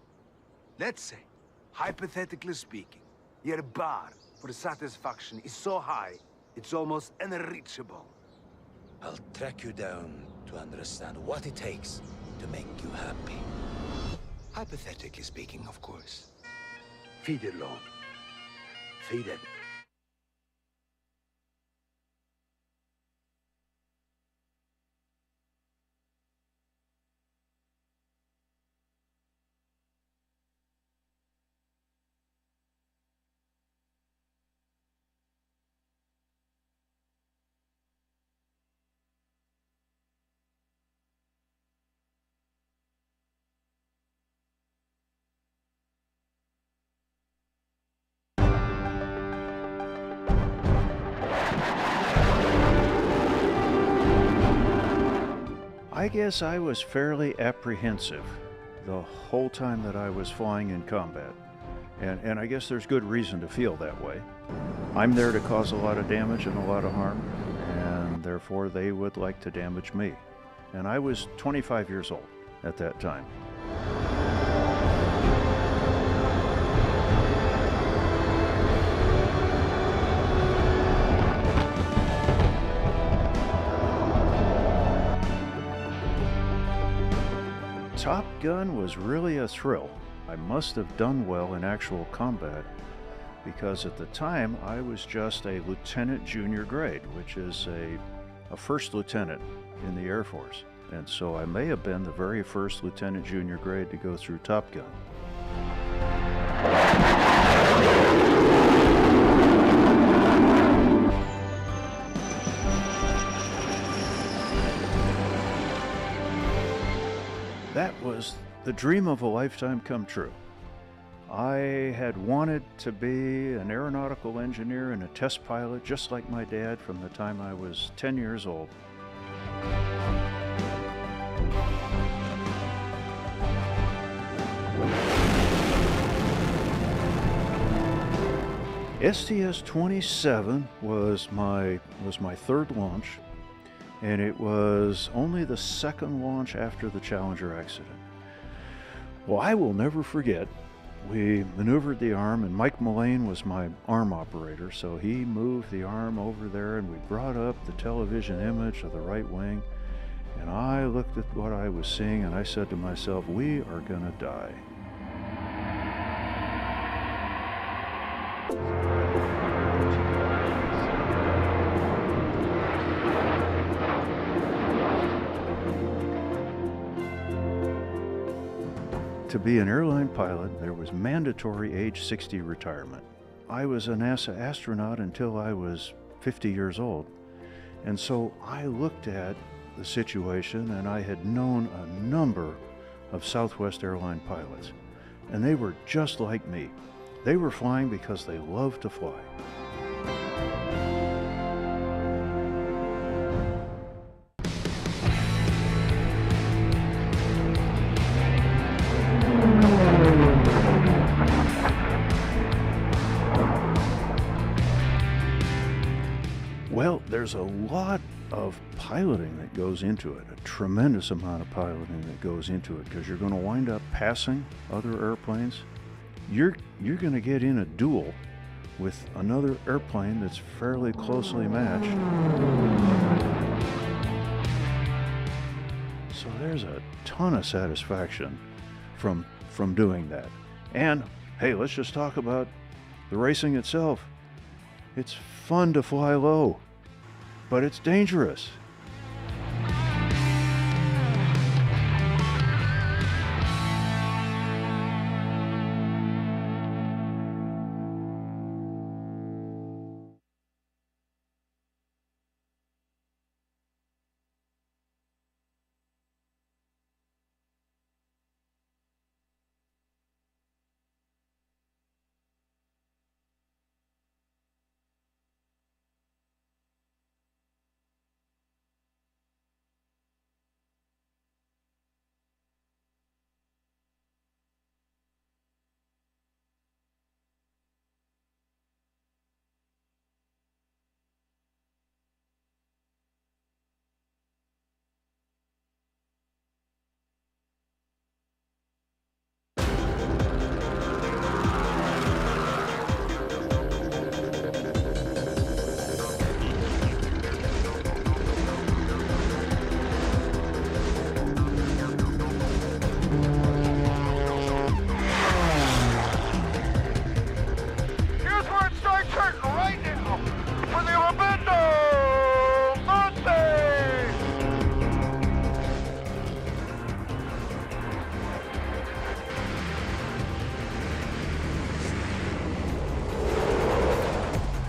Let's say, hypothetically speaking, your bar for satisfaction is so high, it's almost unreachable. I'll track you down to understand what it takes to make you happy. Hypothetically speaking, of course. Feed it, lawn. Feed it. I guess I was fairly apprehensive the whole time that I was flying in combat. And I guess there's good reason to feel that way. I'm there to cause a lot of damage and a lot of harm, and therefore they would like to damage me. And I was 25 years old at that time. Top Gun was really a thrill. I must have done well in actual combat because at the time I was just a lieutenant junior grade, which is a first lieutenant in the Air Force. And so I may have been the very first lieutenant junior grade to go through Top Gun. That was the dream of a lifetime come true. I had wanted to be an aeronautical engineer and a test pilot just like my dad from the time I was 10 years old. STS-27 was my third launch, and it was only the second launch after the Challenger accident. Well, I will never forget, we maneuvered the arm, and Mike Mullane was my arm operator, so he moved the arm over there, and we brought up the television image of the right wing, and I looked at what I was seeing, and I said to myself, we are gonna die. To be an airline pilot, there was mandatory age 60 retirement. I was a NASA astronaut until I was 50 years old. And so I looked at the situation, and I had known a number of Southwest airline pilots. And they were just like me. They were flying because they loved to fly. Well, there's a lot of piloting that goes into it, a tremendous amount of piloting that goes into it, because you're going to wind up passing other airplanes. you're going to get in a duel with another airplane that's fairly closely matched. So there's a ton of satisfaction from doing that. And hey, let's just talk about the racing itself. It's fun to fly low, but it's dangerous.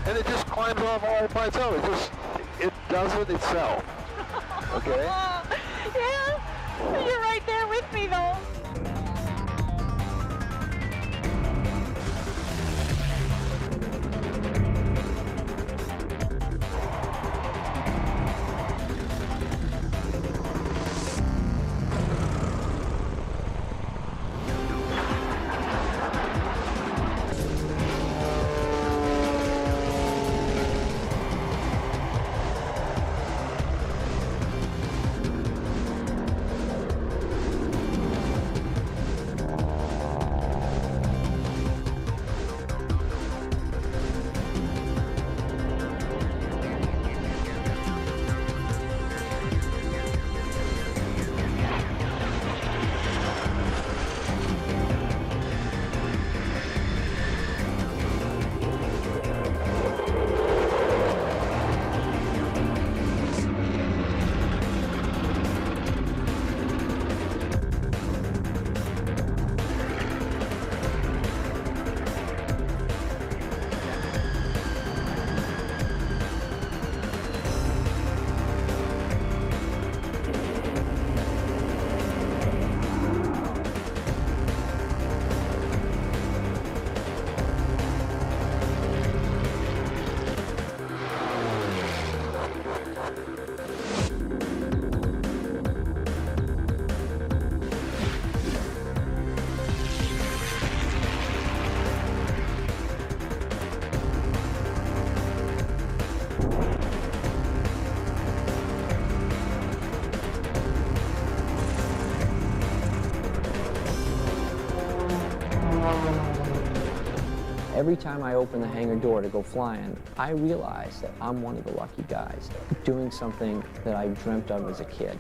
And it just climbs off all by itself. It does it itself. Okay? Yeah, you're right there with me though. Every time I open the hangar door to go flying, I realize that I'm one of the lucky guys doing something that I dreamt of as a kid.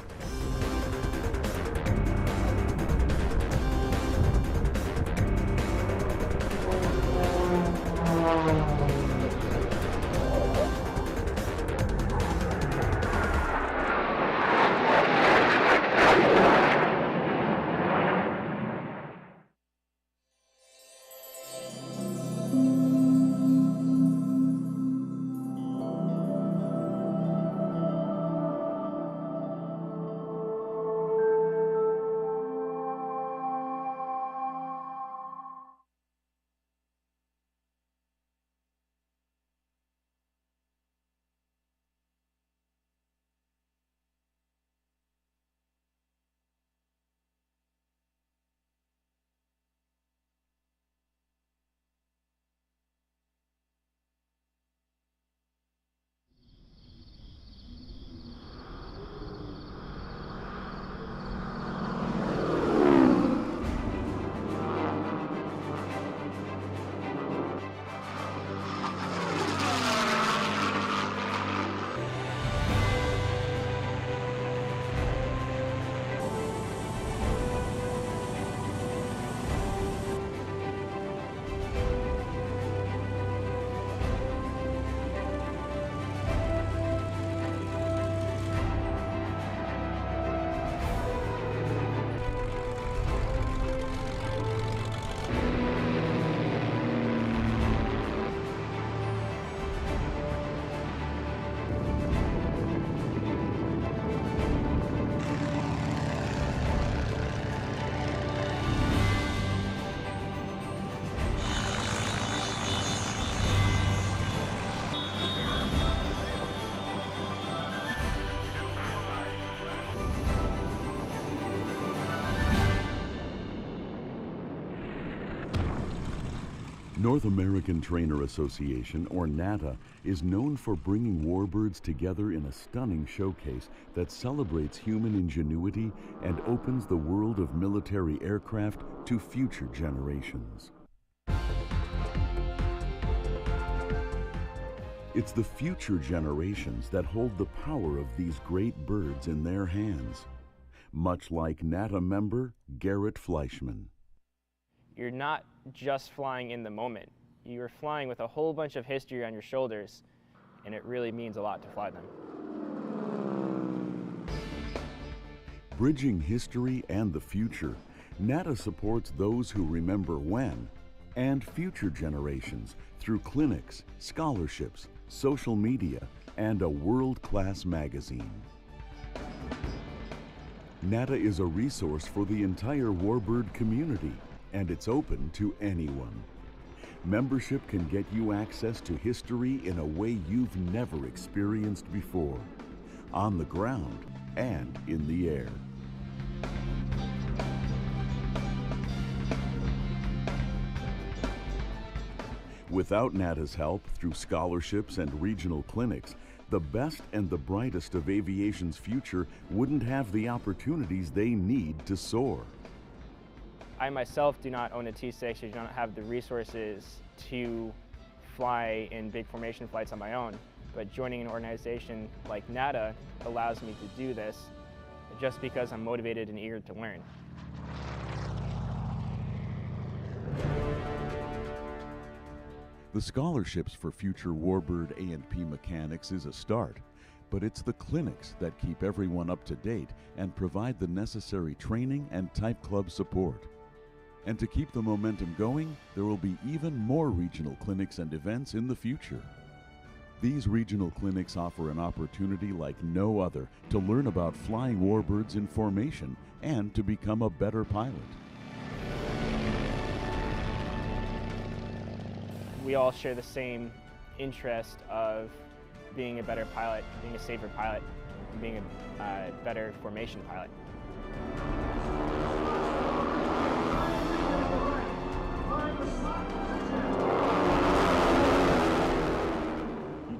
North American Trainer Association, or NATA, is known for bringing warbirds together in a stunning showcase that celebrates human ingenuity and opens the world of military aircraft to future generations. It's the future generations that hold the power of these great birds in their hands, much like NATA member Garrett Fleischman. You're not just flying in the moment. You're flying with a whole bunch of history on your shoulders, and it really means a lot to fly them. Bridging history and the future, NATA supports those who remember when and future generations through clinics, scholarships, social media, and a world-class magazine. NATA is a resource for the entire warbird community, and it's open to anyone. Membership can get you access to history in a way you've never experienced before, on the ground and in the air. Without NATA's help through scholarships and regional clinics, the best and the brightest of aviation's future wouldn't have the opportunities they need to soar. I myself do not own a T6, I do not have the resources to fly in big formation flights on my own, but joining an organization like NATA allows me to do this just because I'm motivated and eager to learn. The scholarships for future warbird A&P mechanics is a start, but it's the clinics that keep everyone up to date and provide the necessary training and type club support. And to keep the momentum going, there will be even more regional clinics and events in the future. These regional clinics offer an opportunity like no other to learn about flying warbirds in formation and to become a better pilot. We all share the same interest of being a better pilot, being a safer pilot, and being a better formation pilot.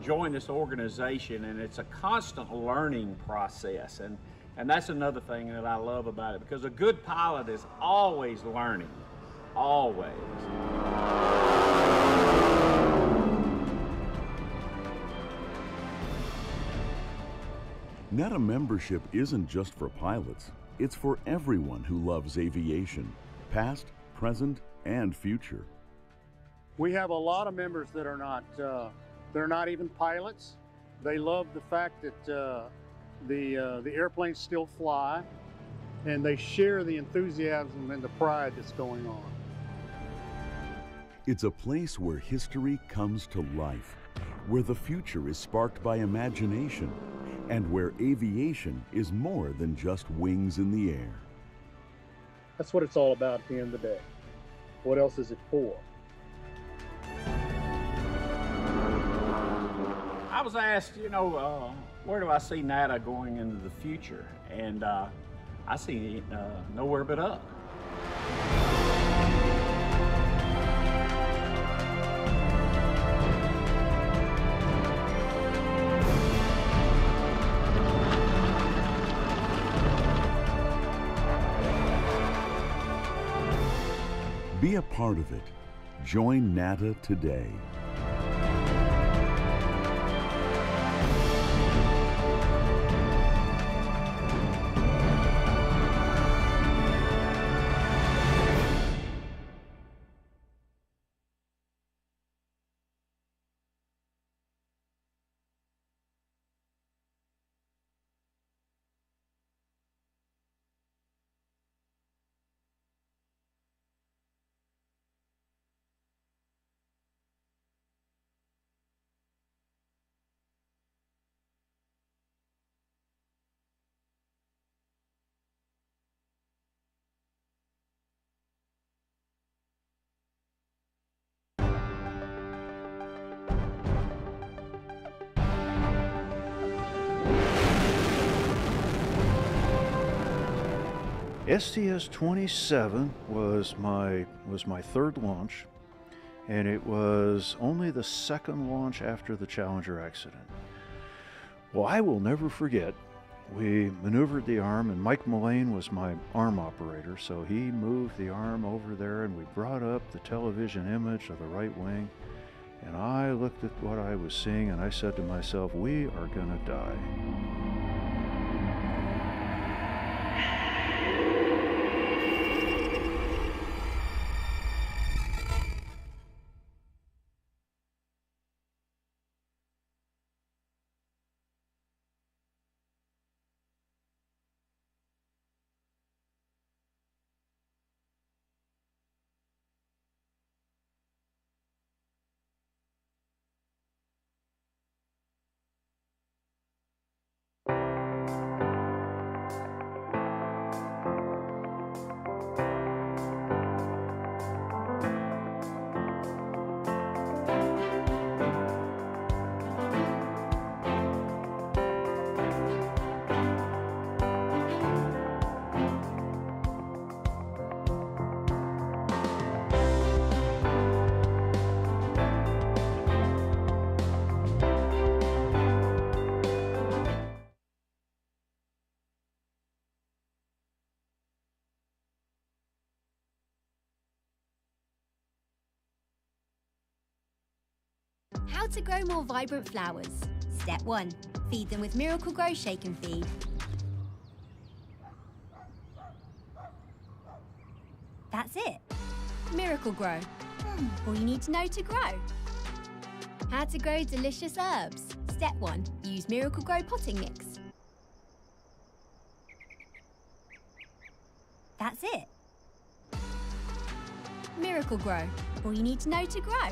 Join this organization, and it's a constant learning process, and that's another thing that I love about it, because a good pilot is always learning, always. NATA membership isn't just for pilots, it's for everyone who loves aviation, past, present, and future. We have a lot of members that are not they're not even pilots. They love the fact that the airplanes still fly, and they share the enthusiasm and the pride that's going on. It's a place where history comes to life, where the future is sparked by imagination, and where aviation is more than just wings in the air. That's what it's all about at the end of the day. What else is it for? I was asked, where do I see NATA going into the future? And I see it nowhere but up. Be a part of it. Join NATA today. STS-27 was my third launch, and it was only the second launch after the Challenger accident. Well, I will never forget, we maneuvered the arm, and Mike Mullane was my arm operator, so he moved the arm over there, and we brought up the television image of the right wing, and I looked at what I was seeing, and I said to myself, we are gonna die. How to grow more vibrant flowers. Step 1. Feed them with Miracle Grow Shake and Feed. That's it. Miracle Grow. All you need to know to grow. How to grow delicious herbs. Step 1. Use Miracle Grow potting mix. That's it. Miracle Grow. All you need to know to grow.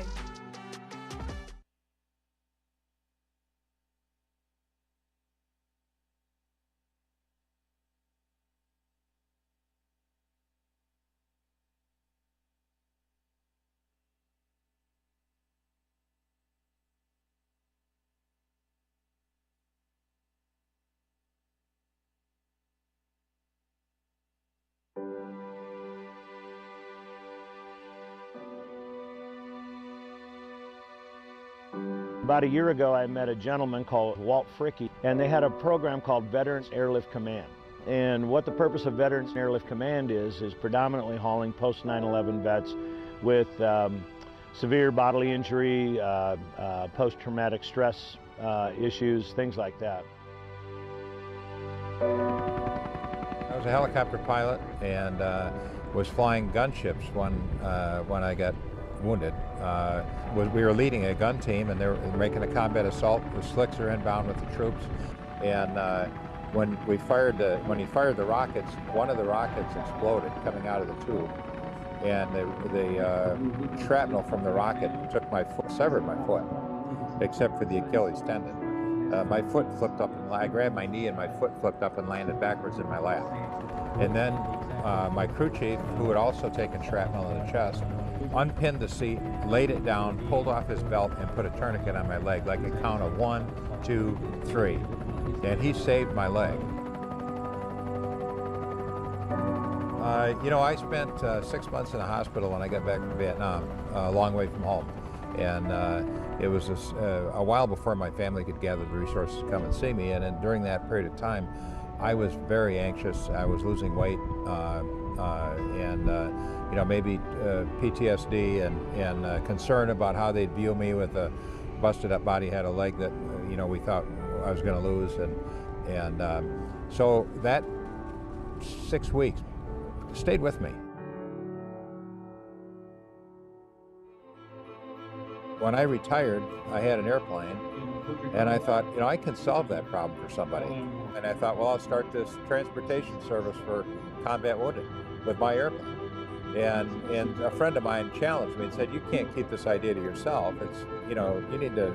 About a year ago, I met a gentleman called Walt Fricke, and they had a program called Veterans Airlift Command. And what the purpose of Veterans Airlift Command is predominantly hauling post 9/11 vets with severe bodily injury, post-traumatic stress issues, things like that. I was a helicopter pilot and was flying gunships when I got wounded. We were leading a gun team, and they were making a combat assault. The slicks are inbound with the troops, and when he fired the rockets, one of the rockets exploded coming out of the tube, and the shrapnel from the rocket took my foot, severed my foot, except for the Achilles tendon. My foot flipped up, and I grabbed my knee, and my foot flipped up and landed backwards in my lap. And then my crew chief, who had also taken shrapnel in the chest, unpinned the seat, laid it down, pulled off his belt, and put a tourniquet on my leg, like a count of 1, 2, 3. And he saved my leg. You know, I spent 6 months in a hospital when I got back from Vietnam, a long way from home. And it was a while before my family could gather the resources to come and see me. And during that period of time, I was very anxious. I was losing weight, you know, maybe PTSD and concern about how they'd view me with a busted up body, had a leg that, you know, we thought I was going to lose. So that 6 weeks stayed with me. When I retired, I had an airplane, and I thought, you know, I can solve that problem for somebody. And I thought, well, I'll start this transportation service for combat wounded with my airplane. And a friend of mine challenged me and said, you can't keep this idea to yourself. It's, you know, you need to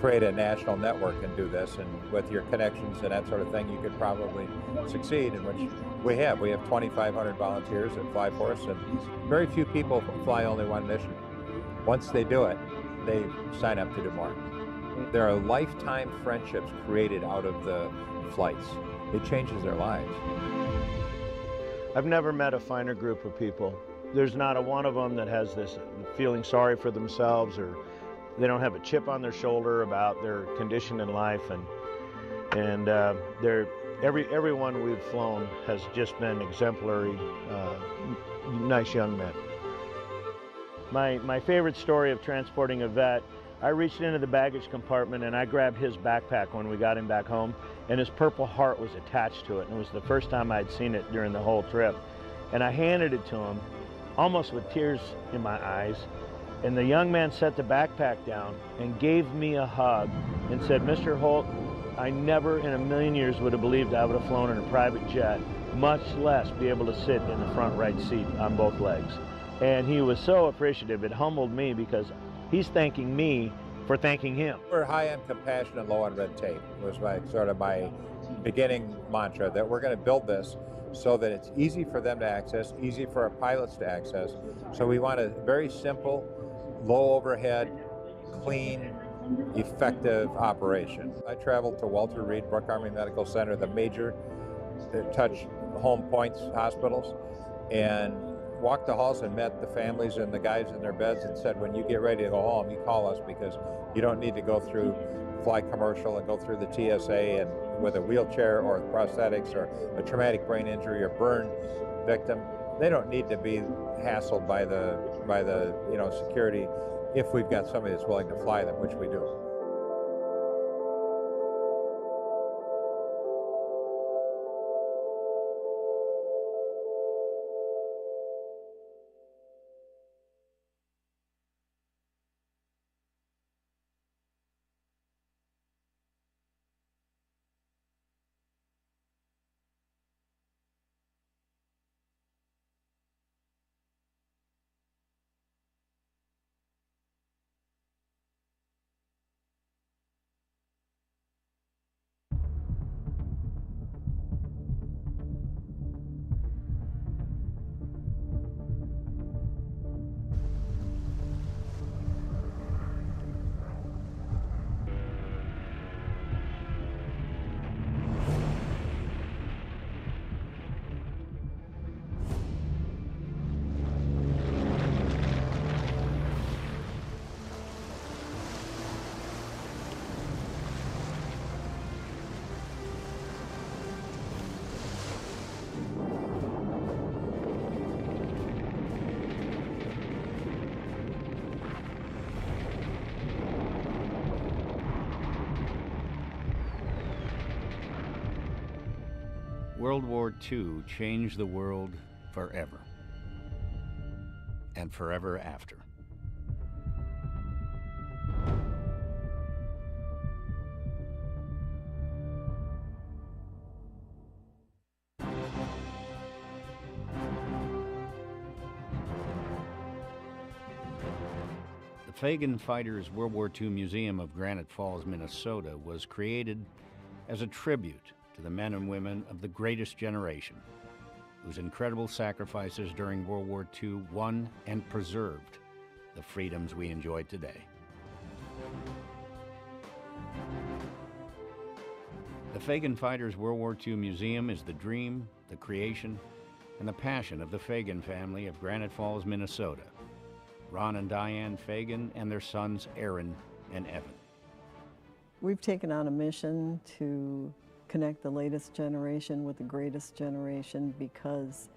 create a national network and do this, and with your connections and that sort of thing, you could probably succeed, in which we have. We have 2,500 volunteers that fly for us, and very few people fly only one mission. Once they do it, they sign up to do more. There are lifetime friendships created out of the flights. It changes their lives. I've never met a finer group of people. There's not a one of them that has this feeling sorry for themselves, or they don't have a chip on their shoulder about their condition in life, and everyone we've flown has just been exemplary, nice young men. My favorite story of transporting a vet, I reached into the baggage compartment and I grabbed his backpack when we got him back home, and his Purple Heart was attached to it, and it was the first time I'd seen it during the whole trip. And I handed it to him, almost with tears in my eyes, and the young man set the backpack down and gave me a hug and said, "Mr. Holt, I never in a million years would have believed I would have flown in a private jet, much less be able to sit in the front right seat on both legs." And he was so appreciative. It humbled me because he's thanking me for thanking him. We're high on compassion and low on red tape was my beginning mantra, that we're going to build this so that it's easy for them to access, easy for our pilots to access. So we want a very simple, low overhead, clean, effective operation. I traveled to Walter Reed, Brooke Army Medical Center, the major touch home points hospitals, and walked the halls and met the families and the guys in their beds and said, when you get ready to go home, you call us, because you don't need to go through fly commercial and go through the TSA and with a wheelchair or prosthetics or a traumatic brain injury or burn victim. They don't need to be hassled by the security if we've got somebody that's willing to fly them, which we do. World War II changed the world forever, and forever after. The Fagan Fighters World War II Museum of Granite Falls, Minnesota was created as a tribute to the men and women of the greatest generation, whose incredible sacrifices during World War II won and preserved the freedoms we enjoy today. The Fagan Fighters World War II Museum is the dream, the creation, and the passion of the Fagan family of Granite Falls, Minnesota, Ron and Diane Fagan and their sons Aaron and Evan. We've taken on a mission to connect the latest generation with the greatest generation, because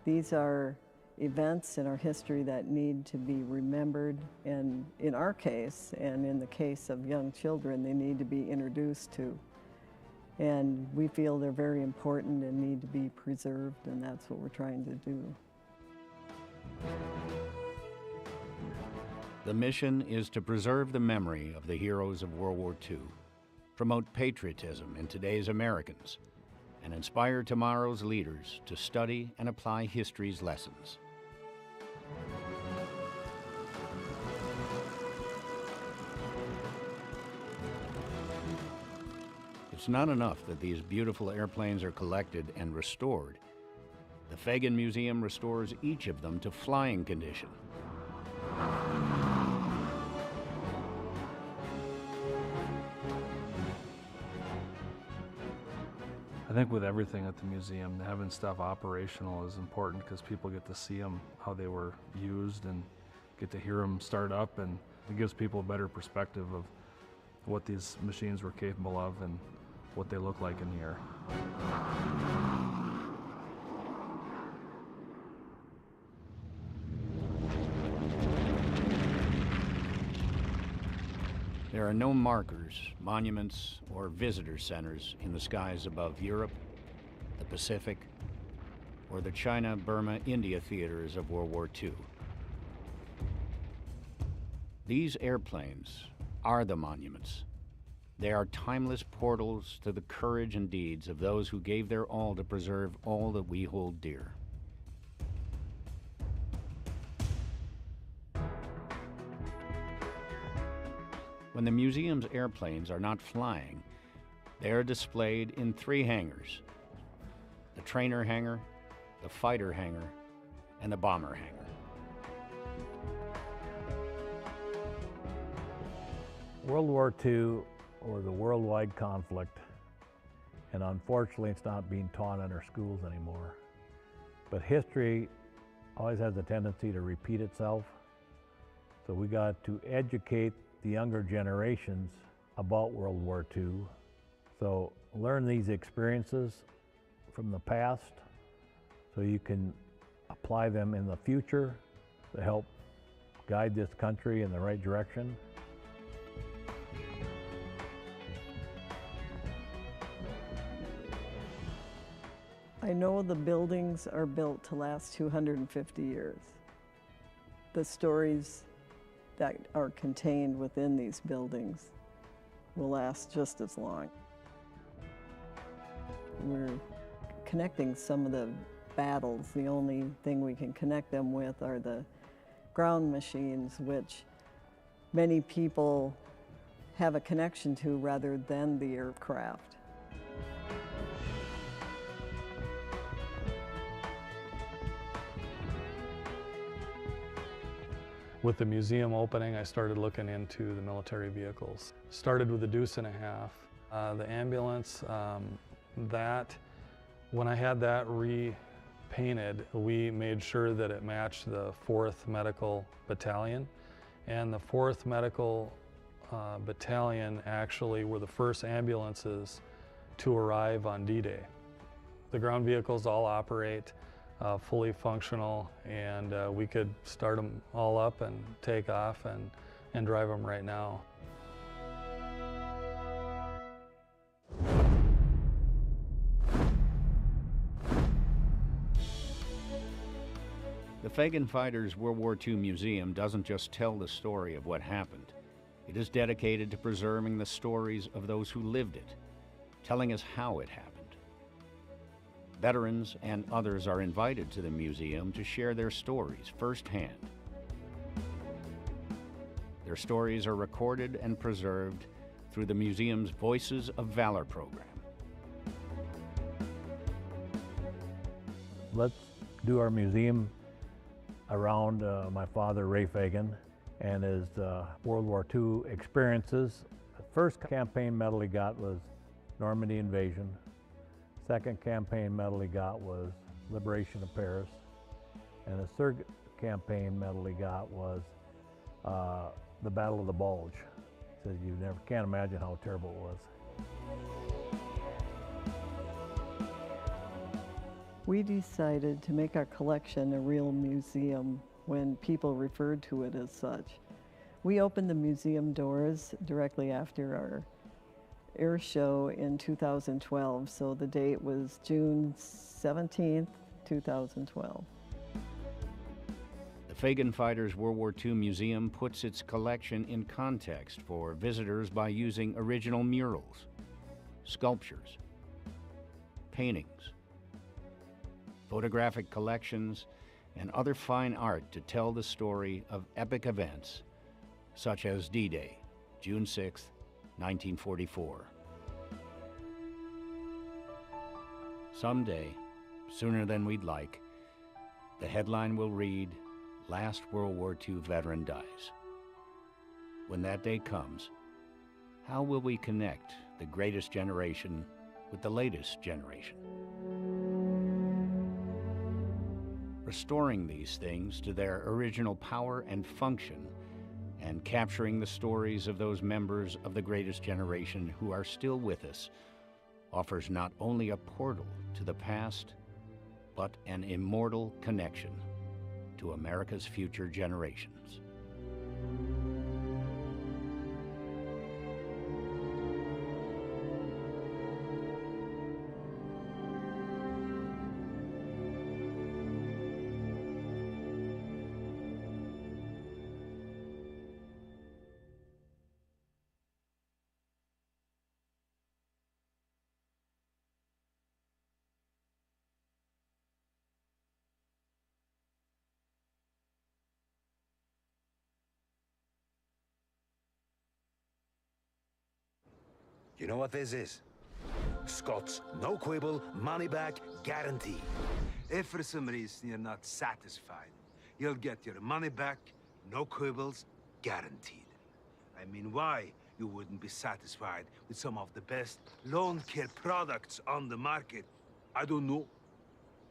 these are events in our history that need to be remembered, and in our case, and in the case of young children, they need to be introduced to. And we feel they're very important and need to be preserved, and that's what we're trying to do. The mission is to preserve the memory of the heroes of World War II, promote patriotism in today's Americans, and inspire tomorrow's leaders to study and apply history's lessons. It's not enough that these beautiful airplanes are collected and restored. The Fagan Museum restores each of them to flying condition. I think with everything at the museum, having stuff operational is important because people get to see them, how they were used, and get to hear them start up, and it gives people a better perspective of what these machines were capable of and what they look like in the air. There are no markers, monuments, or visitor centers in the skies above Europe, the Pacific, or the China, Burma, India theaters of World War II. These airplanes are the monuments. They are timeless portals to the courage and deeds of those who gave their all to preserve all that we hold dear. When the museum's airplanes are not flying, they are displayed in 3 hangars: the trainer hangar, the fighter hangar, and the bomber hangar. World War II was a worldwide conflict, and unfortunately it's not being taught in our schools anymore. But history always has a tendency to repeat itself, so we got to educate the younger generations about World War II. So learn these experiences from the past so you can apply them in the future to help guide this country in the right direction. I know the buildings are built to last 250 years. The stories that are contained within these buildings will last just as long. We're connecting some of the battles. The only thing we can connect them with are the ground machines, which many people have a connection to rather than the aircraft. With the museum opening, I started looking into the military vehicles. Started with the Deuce and a Half. The ambulance, when I had that repainted, we made sure that it matched the 4th Medical Battalion. And the 4th Medical Battalion actually were the first ambulances to arrive on D-Day. The ground vehicles all operate fully functional, and we could start them all up and take off and drive them right now. The Fagan Fighters World War II Museum doesn't just tell the story of what happened. It is dedicated to preserving the stories of those who lived it, telling us how it happened. Veterans and others are invited to the museum to share their stories firsthand. Their stories are recorded and preserved through the museum's Voices of Valor program. Let's do our museum around my father, Ray Fagan, and his World War II experiences. The first campaign medal he got was Normandy invasion. Second campaign medal he got was Liberation of Paris. And the third campaign medal he got was the Battle of the Bulge. He said you can't imagine how terrible it was. We decided to make our collection a real museum when people referred to it as such. We opened the museum doors directly after our air show in 2012, so the date was June 17th, 2012. The Fagan Fighters World War II Museum puts its collection in context for visitors by using original murals, sculptures, paintings, photographic collections, and other fine art to tell the story of epic events such as D-Day, June 6, 1944. Someday, sooner than we'd like, the headline will read, "Last World War II Veteran Dies." When that day comes, how will we connect the greatest generation with the latest generation? restoring these things to their original power and function, and capturing the stories of those members of the greatest generation who are still with us, offers not only a portal to the past, but an immortal connection to America's future generations. You know what this is? Scott's no quibble, money back guarantee. If for some reason you're not satisfied, you'll get your money back, no quibbles, guaranteed. I mean, why you wouldn't be satisfied with some of the best lawn care products on the market, I don't know.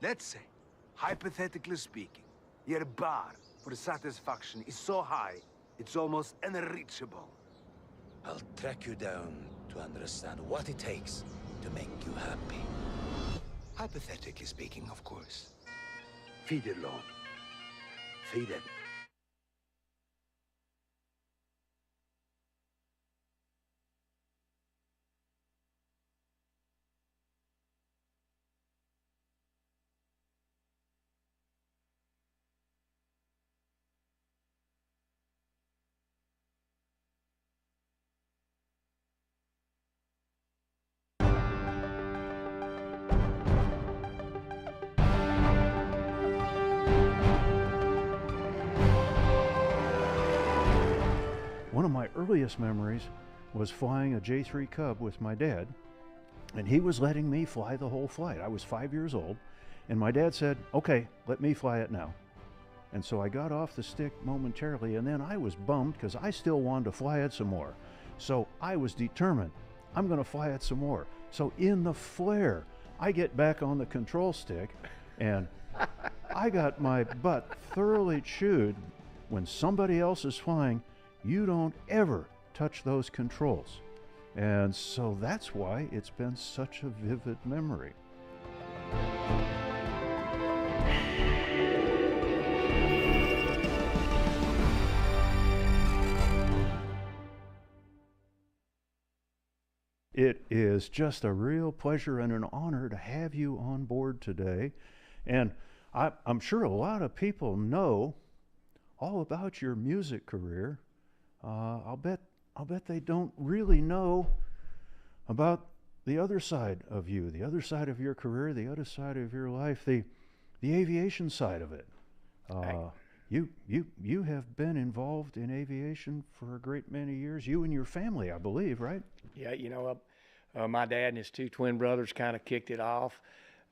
Let's say, hypothetically speaking, your bar for satisfaction is so high, it's almost unreachable. I'll track you down to understand what it takes to make you happy. Hypothetically speaking, of course. Feed your lawn. Feed it. One of my earliest memories was flying a J3 Cub with my dad, and he was letting me fly the whole flight. I was 5 years old, and my dad said, "Okay, let me fly it now." And so I got off the stick momentarily, and then I was bummed because I still wanted to fly it some more. So I was determined, I'm going to fly it some more. So in the flare, I get back on the control stick, and I got my butt thoroughly chewed. When somebody else is flying, you don't ever touch those controls. And so that's why it's been such a vivid memory. It is just a real pleasure and an honor to have you on board today. And I'm sure a lot of people know all about your music career. I'll bet they don't really know about the other side of you, the other side of your career, the other side of your life, the aviation side of it. You have been involved in aviation for a great many years. You and your family, I believe, right? Yeah, you know, my dad and his two twin brothers kind of kicked it off.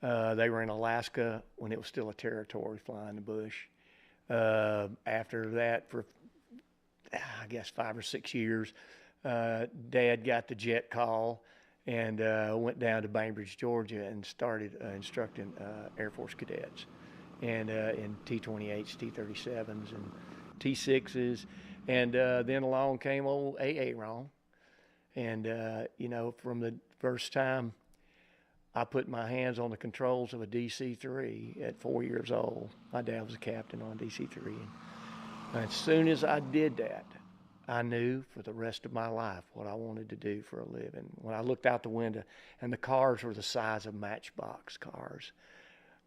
They were in Alaska when it was still a territory, flying the bush. After that, for I guess 5 or 6 years, Dad got the jet call and went down to Bainbridge, Georgia, and started instructing Air Force cadets, and in T-28s, T-37s, and T-6s, and then along came old Aaron, and you know, from the first time I put my hands on the controls of a DC-3 at 4 years old. My dad was a captain on DC-3. And as soon as I did that, I knew for the rest of my life what I wanted to do for a living. When I looked out the window and the cars were the size of matchbox cars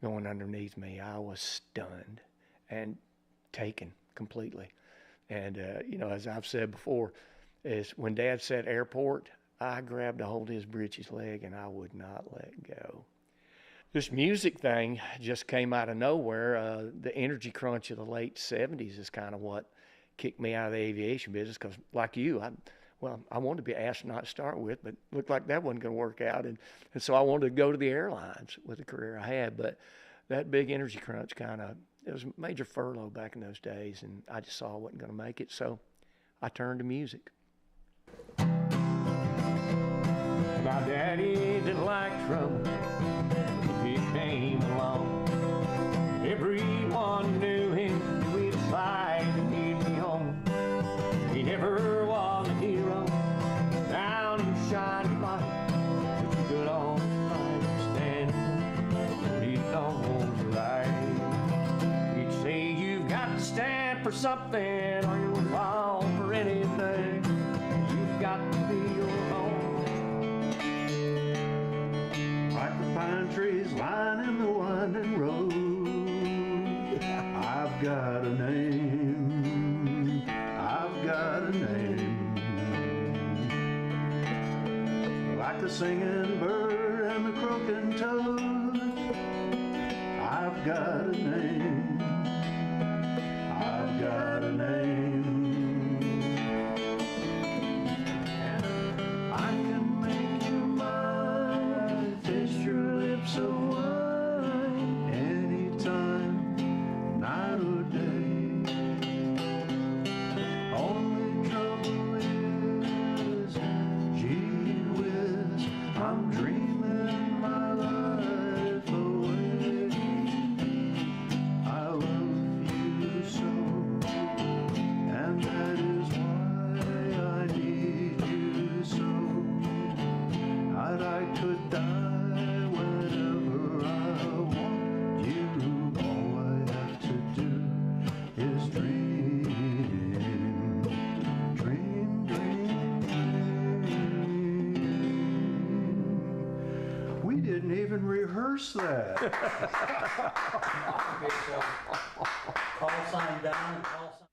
going underneath me, I was stunned and taken completely. And, you know, as I've said before, is when Dad said airport, I grabbed a hold of his breeches leg and I would not let go. This music thing just came out of nowhere. The energy crunch of the late 70s is kind of what kicked me out of the aviation business, because like you, I wanted to be an astronaut to start with, but looked like that wasn't going to work out. And so I wanted to go to the airlines with the career I had, but that big energy crunch it was a major furlough back in those days, and I just saw I wasn't going to make it, so I turned to music. My daddy didn't like trouble if it came along. Every something or you'll fall for anything. You've got to be your own. Like the pine trees lining the winding road, I've got a name, I've got a name. Like the singing bird and the croaking toad, I've got a name, I've got a name. I can make you mine, taste your lips of wine, anytime, night or day. Only trouble is, gee whiz, I'm dreaming my life away. I love you so, and that is why I need you so. And I could die whenever I want you. All I have to do is dream, dream, dream, dream. We didn't even rehearse that. Call sign down and call sign.